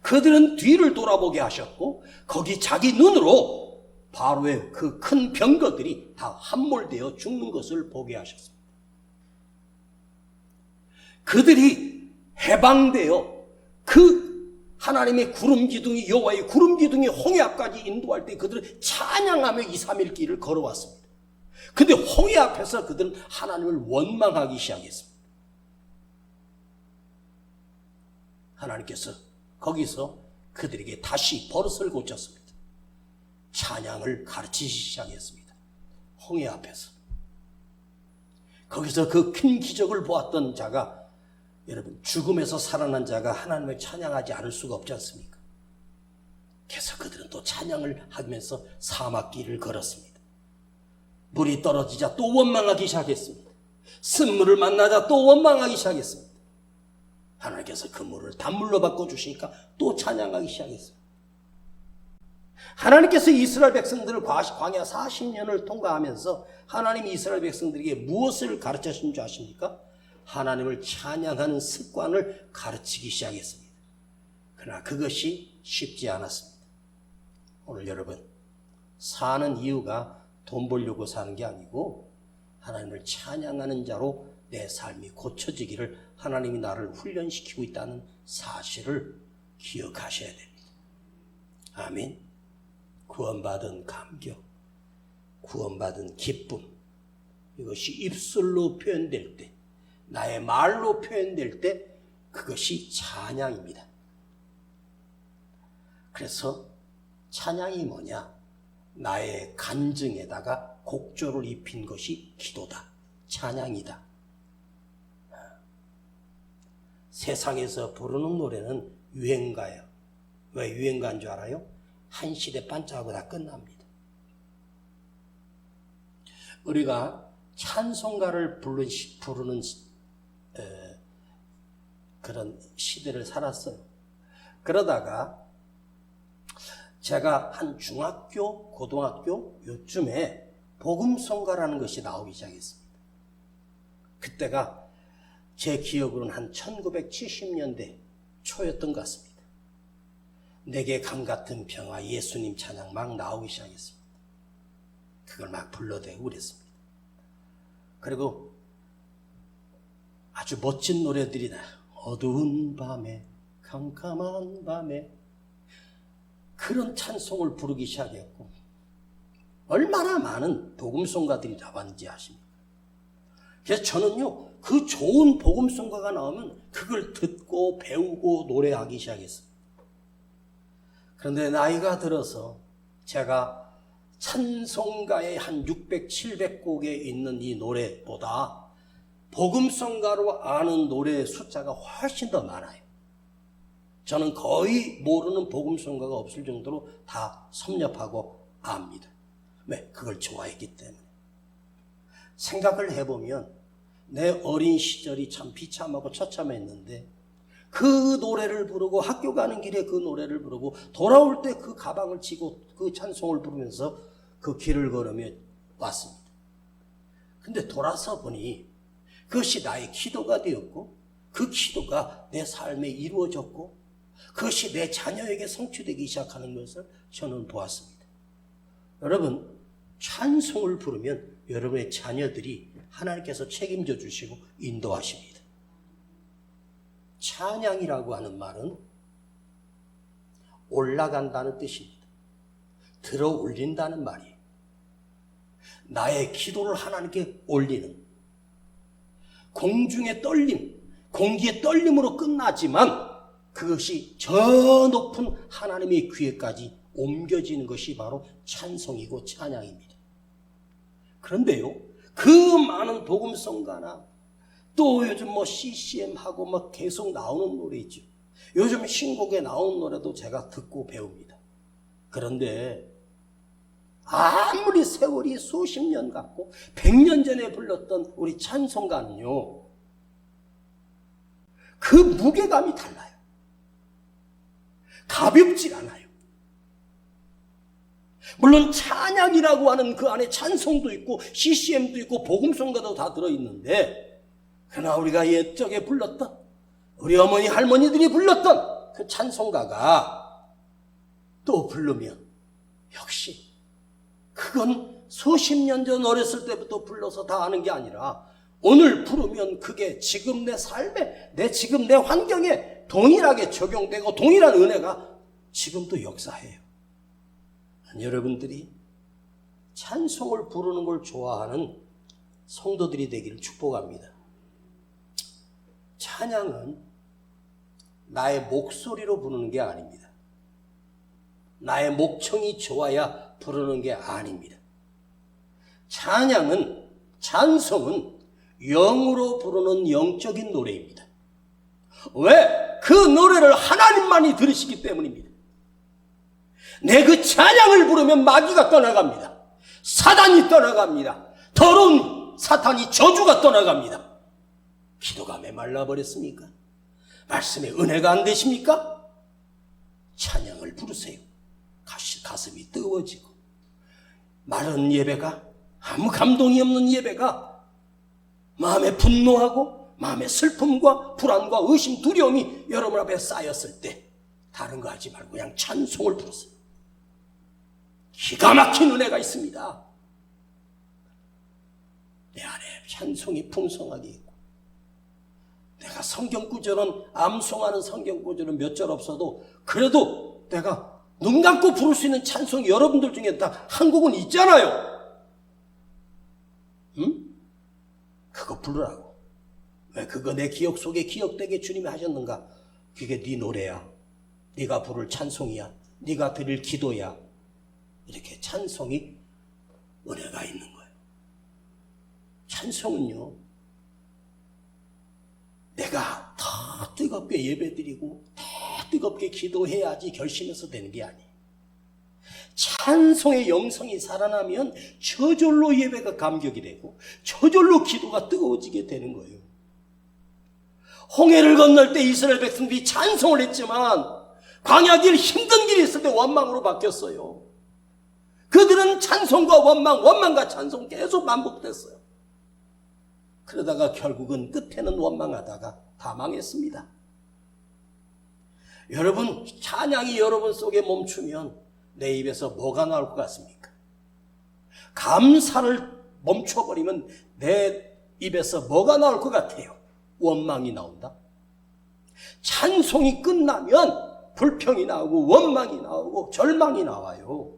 그들은 뒤를 돌아보게 하셨고, 거기 자기 눈으로 바로의 그 큰 병거들이 다 함몰되어 죽는 것을 보게 하셨습니다. 그들이 해방되어 그 하나님의 구름 기둥이, 여호와의 구름 기둥이 홍해 앞까지 인도할 때 그들은 찬양하며 2, 3일 길을 걸어왔습니다. 근데 홍해 앞에서 그들은 하나님을 원망하기 시작했습니다. 하나님께서 거기서 그들에게 다시 버릇을 고쳤습니다. 찬양을 가르치기 시작했습니다. 홍해 앞에서. 거기서 그 큰 기적을 보았던 자가, 여러분, 죽음에서 살아난 자가 하나님을 찬양하지 않을 수가 없지 않습니까? 그래서 그들은 또 찬양을 하면서 사막길을 걸었습니다. 물이 떨어지자 또 원망하기 시작했습니다. 쓴물을 만나자 또 원망하기 시작했습니다. 하나님께서 그 물을 단물로 바꿔주시니까 또 찬양하기 시작했습니다. 하나님께서 이스라엘 백성들을 광야 40년을 통과하면서 하나님이 이스라엘 백성들에게 무엇을 가르쳐 주신 줄 아십니까? 하나님을 찬양하는 습관을 가르치기 시작했습니다. 그러나 그것이 쉽지 않았습니다. 오늘 여러분, 사는 이유가 돈 벌려고 사는 게 아니고 하나님을 찬양하는 자로 내 삶이 고쳐지기를 하나님이 나를 훈련시키고 있다는 사실을 기억하셔야 됩니다. 아멘. 구원받은 감격, 구원받은 기쁨, 이것이 입술로 표현될 때, 나의 말로 표현될 때 그것이 찬양입니다. 그래서 찬양이 뭐냐? 나의 간증에다가 곡조를 입힌 것이 기도다. 찬양이다. 세상에서 부르는 노래는 유행가예요. 왜 유행가인 줄 알아요? 한 시대 반짝하고 다 끝납니다. 우리가 찬송가를 부르는 그런 시대를 살았어요. 그러다가 제가 한 중학교, 고등학교 요쯤에 복음성가라는 것이 나오기 시작했습니다. 그때가 제 기억으로는 한 1970년대 초였던 것 같습니다. 내게 강 같은 평화, 예수님 찬양 막 나오기 시작했습니다. 그걸 막 불러대고 그랬습니다. 그리고 아주 멋진 노래들이 나요. 어두운 밤에, 캄캄한 밤에, 그런 찬송을 부르기 시작했고, 얼마나 많은 복음송가들이 나왔는지 아십니까? 그래서 저는요, 그 좋은 복음송가가 나오면 그걸 듣고 배우고 노래하기 시작했어요. 그런데 나이가 들어서 제가 찬송가의 한 600, 700곡에 있는 이 노래보다 복음송가로 아는 노래의 숫자가 훨씬 더 많아요. 저는 거의 모르는 복음송가가 없을 정도로 다 섭렵하고 압니다. 왜? 그걸 좋아했기 때문에. 생각을 해보면 내 어린 시절이 참 비참하고 처참했는데 그 노래를 부르고 학교 가는 길에 그 노래를 부르고 돌아올 때 그 가방을 치고 그 찬송을 부르면서 그 길을 걸으며 왔습니다. 근데 돌아서 보니 그것이 나의 기도가 되었고 그 기도가 내 삶에 이루어졌고 그것이 내 자녀에게 성취되기 시작하는 것을 저는 보았습니다. 여러분, 찬송을 부르면 여러분의 자녀들이 하나님께서 책임져 주시고 인도하십니다. 찬양이라고 하는 말은 올라간다는 뜻입니다. 들어 올린다는 말이에요. 나의 기도를 하나님께 올리는, 공중의 떨림, 공기의 떨림으로 끝나지만 그것이 저 높은 하나님의 귀에까지 옮겨지는 것이 바로 찬송이고 찬양입니다. 그런데요, 그 많은 복음성가나 또 요즘 CCM하고 계속 나오는 노래 있죠. 요즘 신곡에 나오는 노래도 제가 듣고 배웁니다. 그런데 아무리 세월이 수십 년 같고 100년 전에 불렀던 우리 찬송가는요, 그 무게감이 달라요. 가볍질 않아요. 물론 찬양이라고 하는 그 안에 찬송도 있고 CCM도 있고 복음송가도 다 들어있는데, 그러나 우리가 옛적에 불렀던, 우리 어머니 할머니들이 불렀던 그 찬송가가 또 부르면 역시 그건 수십 년 전 어렸을 때부터 불러서 다 아는 게 아니라 오늘 부르면 그게 지금 내 삶에, 지금 내 환경에 동일하게 적용되고 동일한 은혜가 지금도 역사해요. 여러분들이 찬송을 부르는 걸 좋아하는 성도들이 되기를 축복합니다. 찬양은 나의 목소리로 부르는 게 아닙니다. 나의 목청이 좋아야 부르는 게 아닙니다. 찬송은 영으로 부르는 영적인 노래입니다. 왜? 그 노래를 하나님만이 들으시기 때문입니다. 내 그 찬양을 부르면 마귀가 떠나갑니다. 사단이 떠나갑니다. 더러운 사탄이 저주가 떠나갑니다. 기도가 메말라 버렸습니까? 말씀에 은혜가 안 되십니까? 찬양을 부르세요. 가슴이 뜨거워지고, 마른 예배가, 아무 감동이 없는 예배가 마음에 분노하고 마음에 슬픔과 불안과 의심, 두려움이 여러분 앞에 쌓였을 때 다른 거 하지 말고 그냥 찬송을 부르세요. 기가 막힌 은혜가 있습니다. 내 안에 찬송이 풍성하게 있고, 내가 성경구절은, 암송하는 성경구절은 몇 절 없어도 그래도 내가 눈 감고 부를 수 있는 찬송이 여러분들 중에 다 한 곡은 있잖아요. 응? 그거 부르라고. 왜 그거 내 기억 속에 기억되게 주님이 하셨는가? 그게 네 노래야. 네가 부를 찬송이야. 네가 드릴 기도야. 이렇게 찬송이 은혜가 있는 거예요. 찬송은요, 내가 더 뜨겁게 예배드리고 더 뜨겁게 기도해야지 결심해서 되는 게 아니에요. 찬송의 영성이 살아나면 저절로 예배가 감격이 되고 저절로 기도가 뜨거워지게 되는 거예요. 홍해를 건널 때 이스라엘 백성들이 찬송을 했지만 광야 길 힘든 길이 있을 때 원망으로 바뀌었어요. 그들은 찬송과 원망과 찬송 계속 반복됐어요. 그러다가 결국은 끝에는 원망하다가 다 망했습니다. 여러분, 찬양이 여러분 속에 멈추면 내 입에서 뭐가 나올 것 같습니까? 감사를 멈춰버리면 내 입에서 뭐가 나올 것 같아요? 원망이 나온다. 찬송이 끝나면 불평이 나오고 원망이 나오고 절망이 나와요.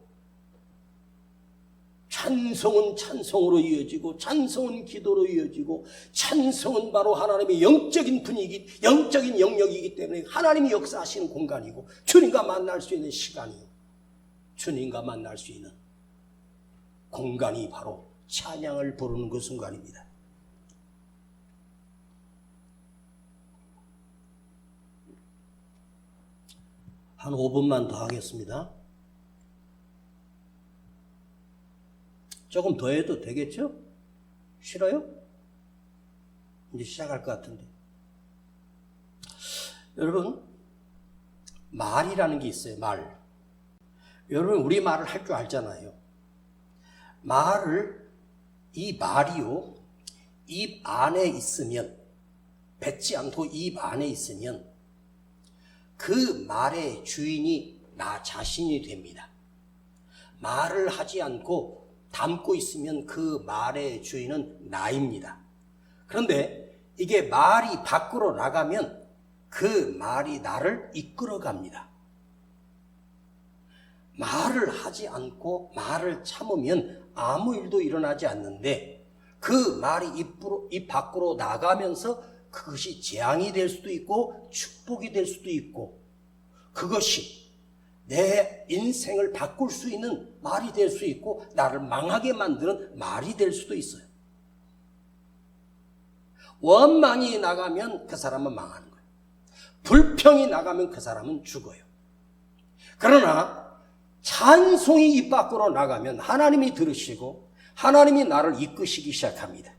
찬송은 찬송으로 이어지고, 찬송은 기도로 이어지고, 찬송은 바로 하나님의 영적인 분위기, 영적인 영역이기 때문에 하나님이 역사하시는 공간이고, 주님과 만날 수 있는 시간이고, 주님과 만날 수 있는 공간이 바로 찬양을 부르는 그 순간입니다. 한 5분만 더 하겠습니다. 조금 더 해도 되겠죠? 싫어요? 이제 시작할 것 같은데. 여러분, 말이라는 게 있어요. 말. 여러분, 우리 말을 할 줄 알잖아요. 이 말이요, 입 안에 있으면, 뱉지 않고 입 안에 있으면 그 말의 주인이 나 자신이 됩니다. 말을 하지 않고 담고 있으면 그 말의 주인은 나입니다. 그런데 이게 말이 밖으로 나가면 그 말이 나를 이끌어 갑니다. 말을 하지 않고 말을 참으면 아무 일도 일어나지 않는데, 그 말이 입 밖으로 나가면서 그것이 재앙이 될 수도 있고 축복이 될 수도 있고, 그것이 내 인생을 바꿀 수 있는 말이 될 수 있고 나를 망하게 만드는 말이 될 수도 있어요. 원망이 나가면 그 사람은 망하는 거예요. 불평이 나가면 그 사람은 죽어요. 그러나 찬송이 입 밖으로 나가면 하나님이 들으시고 하나님이 나를 이끄시기 시작합니다.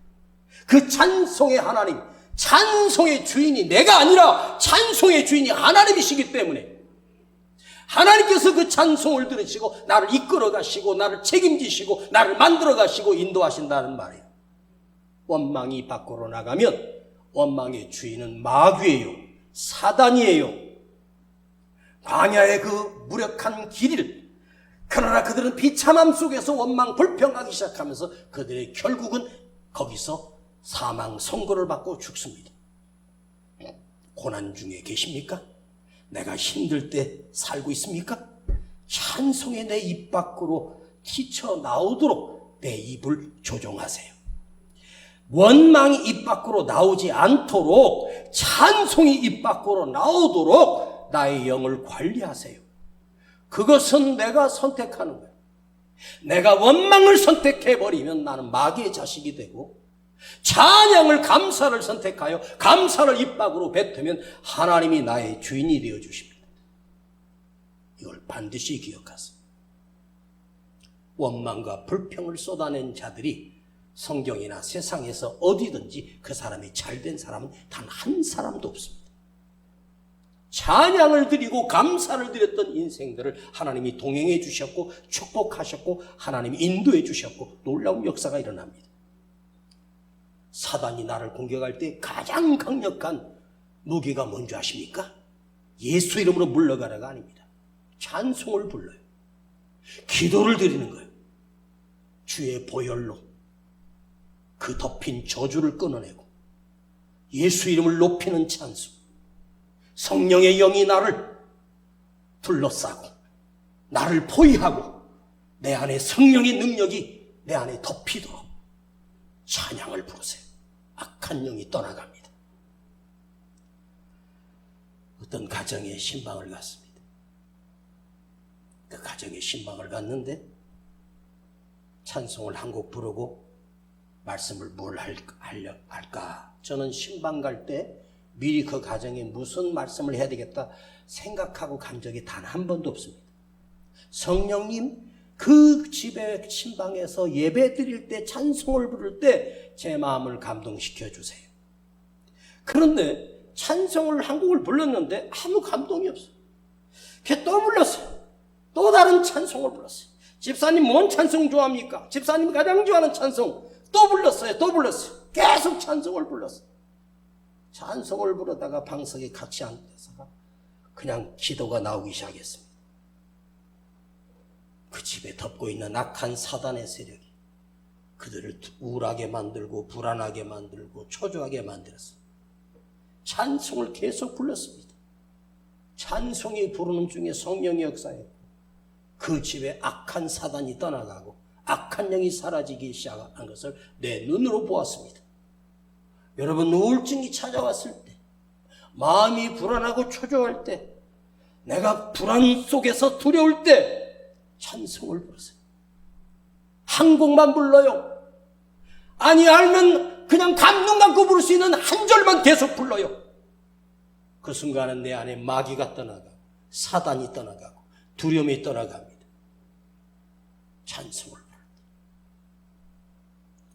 그 찬송의 하나님, 찬송의 주인이 내가 아니라 찬송의 주인이 하나님이시기 때문에 하나님께서 그 찬송을 들으시고 나를 이끌어 가시고 나를 책임지시고 나를 만들어 가시고 인도하신다는 말이에요. 원망이 밖으로 나가면 원망의 주인은 마귀예요, 사단이에요. 광야의 그 무력한 길을, 그러나 그들은 비참함 속에서 원망 불평하기 시작하면서 그들의 결국은 거기서 사망 선고를 받고 죽습니다. 고난 중에 계십니까? 내가 힘들 때 살고 있습니까? 찬송의 내 입 밖으로 튀쳐나오도록 내 입을 조종하세요. 원망이 입 밖으로 나오지 않도록 찬송이 입 밖으로 나오도록 나의 영을 관리하세요. 그것은 내가 선택하는 거예요. 내가 원망을 선택해버리면 나는 마귀의 자식이 되고, 찬양을, 감사를 선택하여 감사를 입 밖으로 뱉으면 하나님이 나의 주인이 되어주십니다. 이걸 반드시 기억하세요. 원망과 불평을 쏟아낸 자들이 성경이나 세상에서 어디든지 그 사람이 잘된 사람은 단 한 사람도 없습니다. 찬양을 드리고 감사를 드렸던 인생들을 하나님이 동행해 주셨고 축복하셨고 하나님이 인도해 주셨고 놀라운 역사가 일어납니다. 사단이 나를 공격할 때 가장 강력한 무기가 뭔지 아십니까? 예수 이름으로 물러가라가 아닙니다. 찬송을 불러요. 기도를 드리는 거예요. 주의 보혈로 그 덮인 저주를 끊어내고 예수 이름을 높이는 찬송, 성령의 영이 나를 둘러싸고 나를 포위하고 내 안에 성령의 능력이 내 안에 덮이도록 찬양을 부르세요. 악한 영이 떠나갑니다. 어떤 가정에 신방을 갔습니다. 그 가정에 신방을 갔는데 찬송을 한 곡 부르고 말씀을 뭘 할까? 저는 신방 갈 때 미리 그 가정에 무슨 말씀을 해야 되겠다 생각하고 간 적이 단 한 번도 없습니다. 성령님, 그 집에 신방에서 예배 드릴 때 찬송을 부를 때 제 마음을 감동시켜 주세요. 그런데 찬송을 한 곡을 불렀는데 아무 감동이 없어요. 걔 또 불렀어요. 또 다른 찬송을 불렀어요. 집사님 뭔 찬송 좋아합니까? 집사님이 가장 좋아하는 찬송 또 불렀어요. 또 불렀어요. 계속 찬송을 불렀어요. 찬송을 부르다가 방석에 같이 앉아서 그냥 기도가 나오기 시작했습니다. 그 집에 덮고 있는 악한 사단의 세력이 그들을 우울하게 만들고 불안하게 만들고 초조하게 만들었어요. 찬송을 계속 불렀습니다. 찬송이 부르는 중에 성령의 역사였고 그 집에 악한 사단이 떠나가고 악한 영이 사라지기 시작한 것을 내 눈으로 보았습니다. 여러분, 우울증이 찾아왔을 때, 마음이 불안하고 초조할 때, 내가 불안 속에서 두려울 때 찬송을 부르세요. 한 곡만 불러요. 아니, 알면 그냥 감동 갖고 부를 수 있는 한 절만 계속 불러요. 그 순간은 내 안에 마귀가 떠나가고 사단이 떠나가고 두려움이 떠나갑니다. 찬송을 부르다.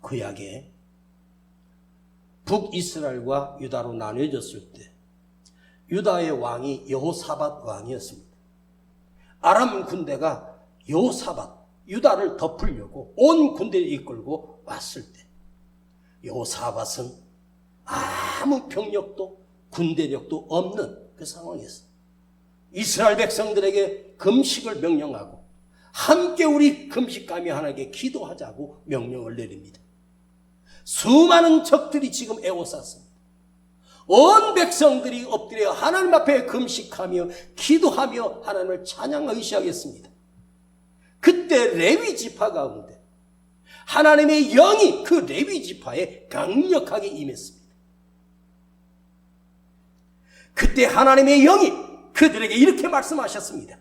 구약에 북이스라엘과 유다로 나뉘어졌을 때 유다의 왕이 여호사밧 왕이었습니다. 아람 군대가 여호사밧, 유다를 덮으려고 온 군대를 이끌고 왔을 때 여호사밧은 아무 병력도 군대력도 없는 그 상황에서 이스라엘 백성들에게 금식을 명령하고 함께 우리 금식하며 하나님께 기도하자고 명령을 내립니다. 수많은 적들이 지금 에워쌌습니다. 온 백성들이 엎드려 하나님 앞에 금식하며 기도하며 하나님을 찬양하기 시작했습니다. 그때 레위 지파 가운데 하나님의 영이 그 레위 지파에 강력하게 임했습니다. 그때 하나님의 영이 그들에게 이렇게 말씀하셨습니다.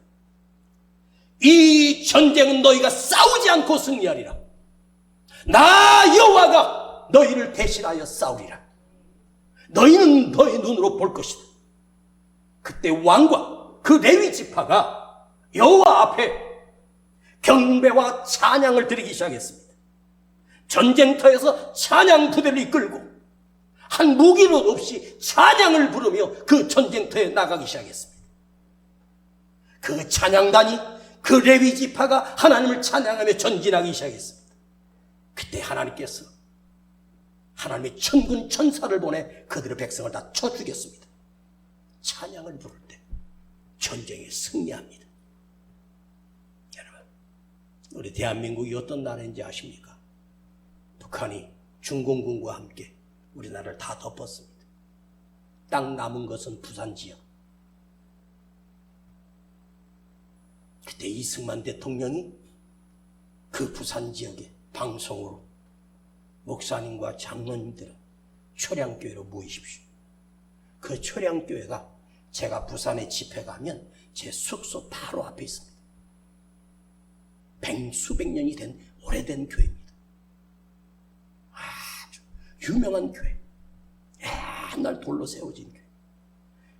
이 전쟁은 너희가 싸우지 않고 승리하리라. 나 여호와가 너희를 대신하여 싸우리라. 너희는 너희 눈으로 볼 것이다. 그때 왕과 그 레위 지파가 여호와 앞에 경배와 찬양을 드리기 시작했습니다. 전쟁터에서 찬양 부대를 이끌고 한 무기로 없이 찬양을 부르며 그 전쟁터에 나가기 시작했습니다. 그 찬양단이, 그 레위 지파가 하나님을 찬양하며 전진하기 시작했습니다. 그때 하나님께서 하나님의 천군 천사를 보내 그들의 백성을 다 쳐 죽였습니다. 찬양을 부를 때 전쟁에 승리합니다. 여러분, 우리 대한민국이 어떤 나라인지 아십니까? 북한이 중공군과 함께 우리나라를 다 덮었습니다. 딱 남은 것은 부산 지역. 그때 이승만 대통령이 그 부산 지역에 방송으로 목사님과 장로님들은 초량교회로 모이십시오. 그 초량교회가 제가 부산에 집회 가면 제 숙소 바로 앞에 있습니다. 수백 년이 된 오래된 교회입니다. 아주 유명한 교회. 옛날 돌로 세워진 교회.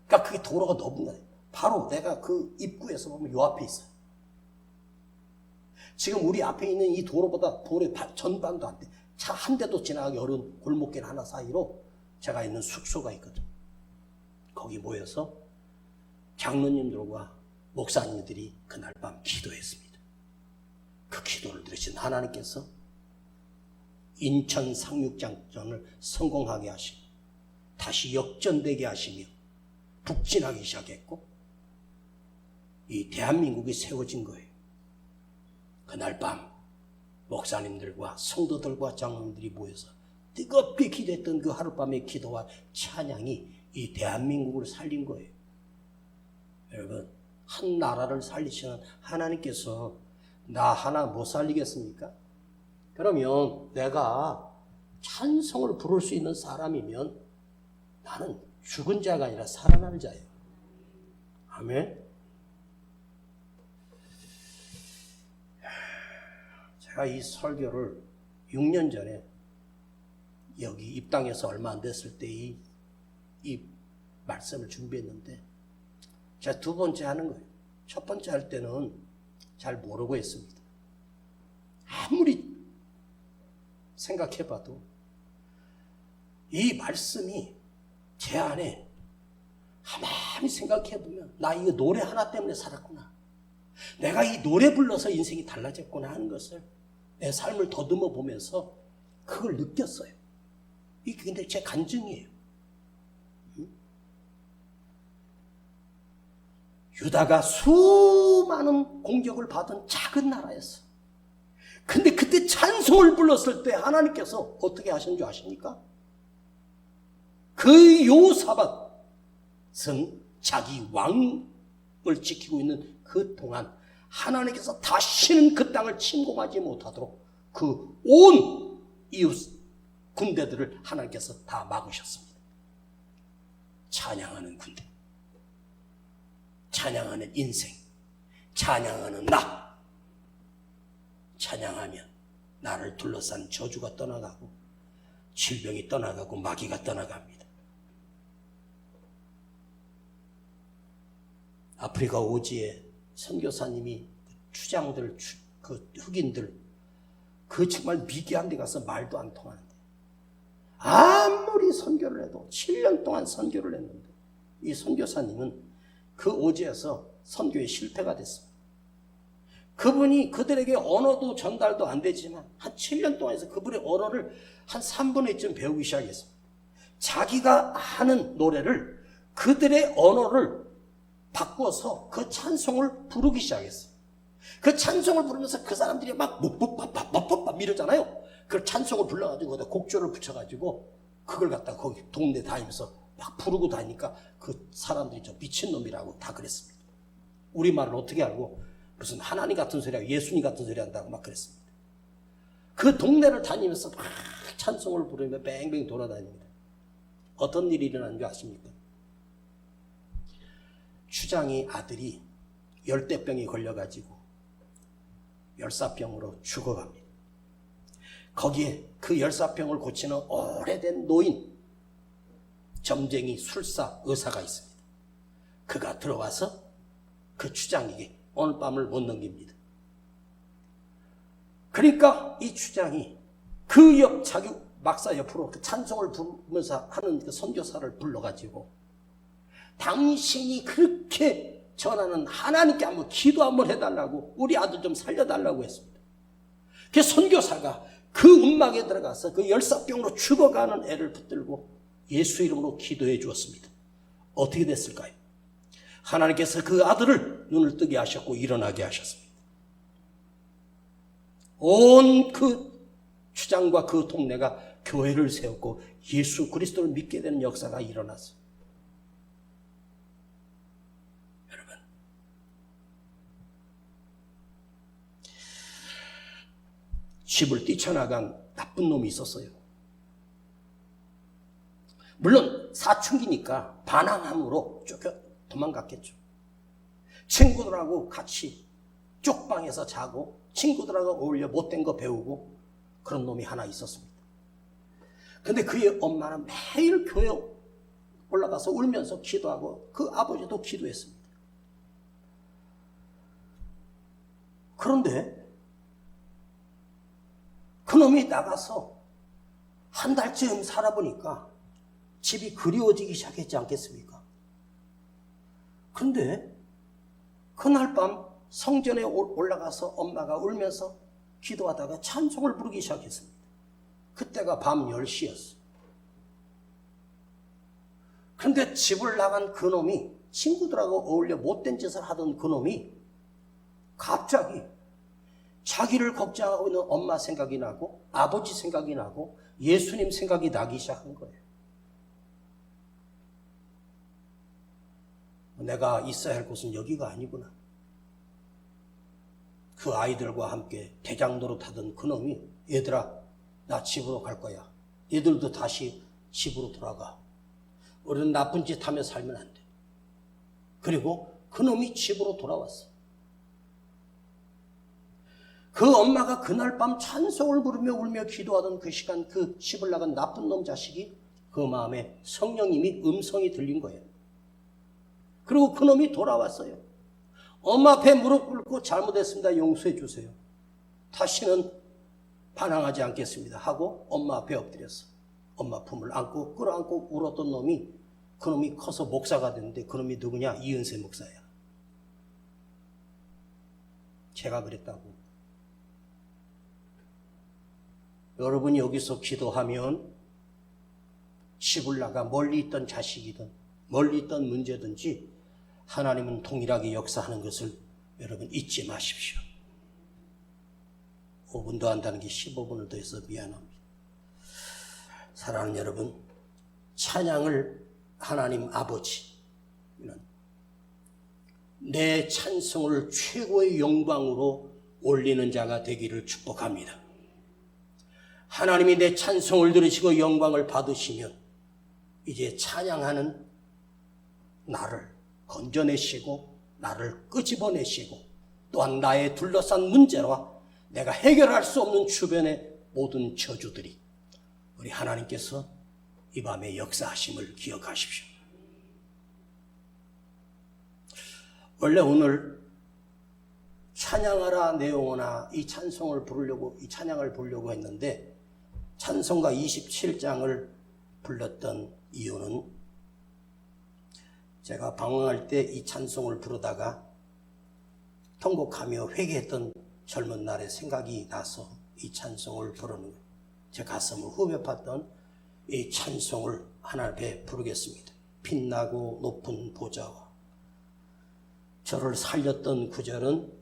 그러니까 그게 도로가 너무나 바로 내가 그 입구에서 보면 요 앞에 있어요. 지금 우리 앞에 있는 이 도로보다 도로의 전반도 안 돼. 차 한 대도 지나가기 어려운 골목길 하나 사이로 제가 있는 숙소가 있거든. 거기 모여서 장로님들과 목사님들이 그날 밤 기도했습니다. 그 기도를 들으신 하나님께서 인천 상륙작전을 성공하게 하시고 다시 역전되게 하시며 북진하기 시작했고 이 대한민국이 세워진 거예요. 그날 밤 목사님들과 성도들과 장로님들이 모여서 뜨겁게 기도했던 그 하룻밤의 기도와 찬양이 이 대한민국을 살린 거예요. 여러분, 한 나라를 살리시는 하나님께서 나 하나 못 살리겠습니까? 그러면 내가 찬송을 부를 수 있는 사람이면 나는 죽은 자가 아니라 살아날 자예요. 아멘. 제가 이 설교를 6년 전에 여기 입당해서 얼마 안 됐을 때 이 말씀을 준비했는데 제가 두 번째 하는 거예요. 첫 번째 할 때는 잘 모르고 했습니다. 아무리 생각해봐도 이 말씀이 제 안에 가만히 생각해보면 나 이거 노래 하나 때문에 살았구나. 내가 이 노래 불러서 인생이 달라졌구나 하는 것을 내 삶을 더듬어 보면서 그걸 느꼈어요. 이게 근데 제 간증이에요. 유다가 수많은 공격을 받은 작은 나라였어. 근데 그때 찬송을 불렀을 때 하나님께서 어떻게 하신 줄 아십니까? 그 요사밧은 자기 왕을 지키고 있는 그 동안 하나님께서 다시는 그 땅을 침공하지 못하도록 그 온 이웃 군대들을 하나님께서 다 막으셨습니다. 찬양하는 군대, 찬양하는 인생, 찬양하는 나. 찬양하면 나를 둘러싼 저주가 떠나가고 질병이 떠나가고 마귀가 떠나갑니다. 아프리카 오지에 선교사님이 추장들, 그 흑인들, 그 정말 미개한 데 가서 말도 안 통하는데 아무리 선교를 해도 7년 동안 선교를 했는데 이 선교사님은 그 오지에서 선교에 실패가 됐습니다. 그분이 그들에게 언어도 전달도 안 되지만 한 7년 동안 해서 그분의 언어를 한 3분의 1쯤 배우기 시작했습니다. 자기가 하는 노래를 그들의 언어를 바꿔서 그 찬송을 부르기 시작했어요. 그 찬송을 부르면서 그 사람들이 막 뽀뽀뽀뽀뽀뽀 이러잖아요. 그 찬송을 불러가지고 거기다 곡조를 붙여가지고 그걸 갖다가 거기 동네 다니면서 막 부르고 다니니까 그 사람들이 저 미친놈이라고 다 그랬습니다. 우리말을 어떻게 알고 무슨 하나님 같은 소리하고 예수님 같은 소리 한다고 막 그랬습니다. 그 동네를 다니면서 막 찬송을 부르며 뱅뱅 돌아다닙니다. 어떤 일이 일어난 줄 아십니까? 추장이 아들이 열대병이 걸려가지고 열사병으로 죽어갑니다. 거기에 그 열사병을 고치는 오래된 노인, 점쟁이, 술사, 의사가 있습니다. 그가 들어와서 그 추장에게 오늘 밤을 못 넘깁니다. 그러니까 이 추장이 그 옆 자기 막사 옆으로 그 찬송을 부르면서 하는 그 선교사를 불러가지고 당신이 그렇게 전하는 하나님께 한번 기도 한번 해달라고, 우리 아들 좀 살려달라고 했습니다. 그 선교사가 그 움막에 들어가서 그 열사병으로 죽어가는 애를 붙들고 예수 이름으로 기도해 주었습니다. 어떻게 됐을까요? 하나님께서 그 아들을 눈을 뜨게 하셨고 일어나게 하셨습니다. 온 그 추장과 그 동네가 교회를 세웠고 예수 그리스도를 믿게 되는 역사가 일어났어요. 여러분, 집을 뛰쳐나간 나쁜 놈이 있었어요. 물론 사춘기니까 반항함으로 쫓겨 도망갔겠죠. 친구들하고 같이 쪽방에서 자고 친구들하고 어울려 못된 거 배우고 그런 놈이 하나 있었습니다. 근데 그의 엄마는 매일 교회 올라가서 울면서 기도하고 그 아버지도 기도했습니다. 그런데 그놈이 나가서 한 달쯤 살아보니까 집이 그리워지기 시작했지 않겠습니까? 그런데 그날 밤 성전에 올라가서 엄마가 울면서 기도하다가 찬송을 부르기 시작했습니다. 그때가 밤 10시였어요. 그런데 집을 나간 그놈이, 친구들하고 어울려 못된 짓을 하던 그놈이 갑자기 자기를 걱정하고 있는 엄마 생각이 나고 아버지 생각이 나고 예수님 생각이 나기 시작한 거예요. 내가 있어야 할 곳은 여기가 아니구나. 그 아이들과 함께 대장로로 타던 그놈이, 얘들아 나 집으로 갈 거야. 얘들도 다시 집으로 돌아가. 우리는 나쁜 짓 하며 살면 안 돼. 그리고 그놈이 집으로 돌아왔어. 그 엄마가 그날 밤 찬송을 부르며 울며 기도하던 그 시간, 그 집을 나간 나쁜 놈 자식이 그 마음에 성령님이 음성이 들린 거예요. 그리고 그놈이 돌아왔어요. 엄마 앞에 무릎 꿇고 잘못했습니다. 용서해 주세요. 다시는 반항하지 않겠습니다. 하고 엄마 앞에 엎드렸어. 엄마 품을 안고 끌어안고 울었던 놈이, 그놈이 커서 목사가 됐는데 그놈이 누구냐? 이은세 목사야. 제가 그랬다고. 여러분이 여기서 기도하면 집을 나가 멀리 있던 자식이든 멀리 있던 문제든지 하나님은 동일하게 역사하는 것을 여러분 잊지 마십시오. 5분도 한다는 게 15분을 더해서 미안합니다. 사랑하는 여러분, 찬양을 하나님 아버지, 내 찬송을 최고의 영광으로 올리는 자가 되기를 축복합니다. 하나님이 내 찬송을 들으시고 영광을 받으시면 이제 찬양하는 나를 건져내시고 나를 끄집어내시고 또한 나의 둘러싼 문제와 내가 해결할 수 없는 주변의 모든 저주들이 우리 하나님께서 이 밤에 역사하심을 기억하십시오. 원래 오늘 찬양하라 내 영혼아 이 찬송을 부르려고, 이 찬양을 부르려고 했는데 찬송가 27장을 불렀던 이유는 제가 방황할 때 이 찬송을 부르다가 통곡하며 회개했던 젊은 날의 생각이 나서 이 찬송을 부르는 거예요. 제 가슴을 후벼 팠던 이 찬송을 하나님 앞에 부르겠습니다. 빛나고 높은 보좌와 저를 살렸던 구절은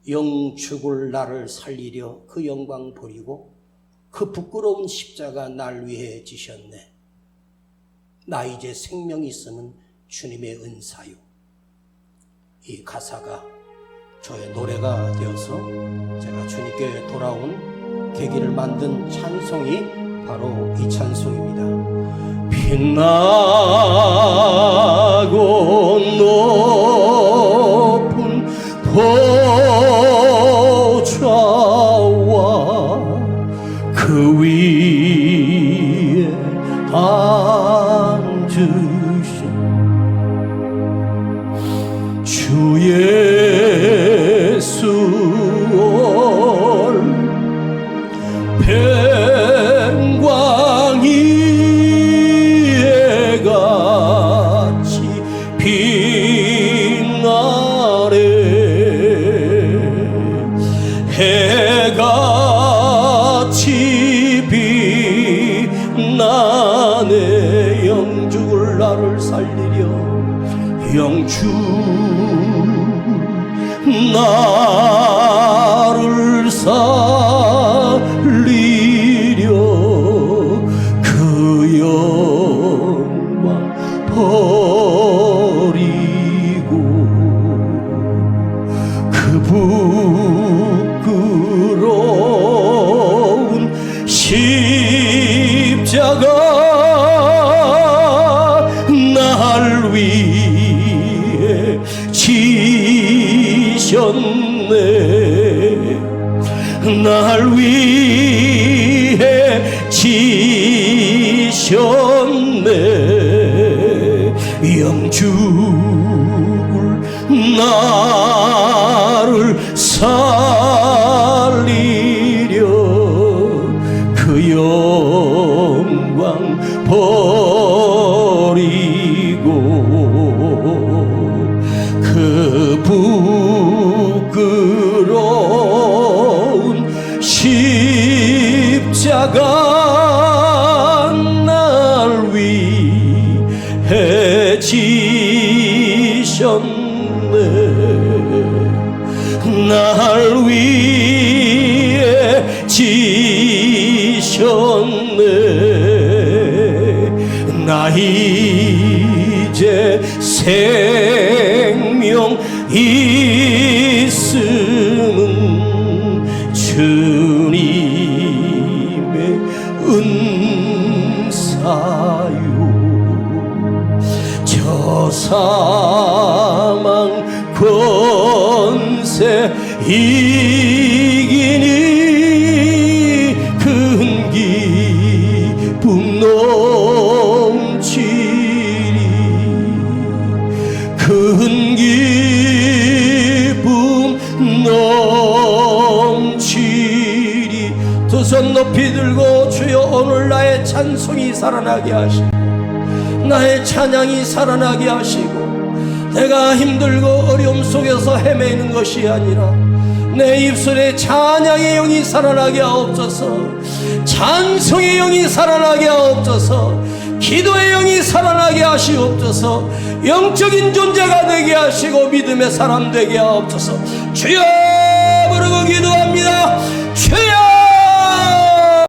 영 죽을 나를 살리려 그 영광 버리고 그 부끄러운 십자가 날 위해 지셨네. 나 이제 생명이 있음은 주님의 은사요. 이 가사가 저의 노래가 되어서 제가 주님께 돌아온 계기를 만든 찬송이 바로 이 찬송입니다. 빛나고 높은 보좌와 그 위에 앉으신 주 예수 뱅광이에 같이 빛나 나를 살리려 영주 나를 살리려 그 영광 버리고 그 부끄러운 십자가 날 위해 지셨네 날 위해 지셨네 영죽을 나를 살리려 그 영광 버리고 그 부끄러운 십자가 날 위해 지셨네 날 위해 지셨네 나 이제 생명 있음은 주님의 은사요 저 사망 권세 이기니 큰 기쁨 넘치리 큰 기쁨 넘치리 두 손 높이 들고 주여 오늘 나의 찬송이 살아나게 하시고 나의 찬양이 살아나게 하시고 내가 힘들고 어려움 속에서 헤매는 것이 아니라 내 입술에 찬양의 영이 살아나게 하옵소서 찬송의 영이 살아나게 하옵소서 기도의 영이 살아나게 하시옵소서 영적인 존재가 되게 하시고 믿음의 사람 되게 하옵소서 주여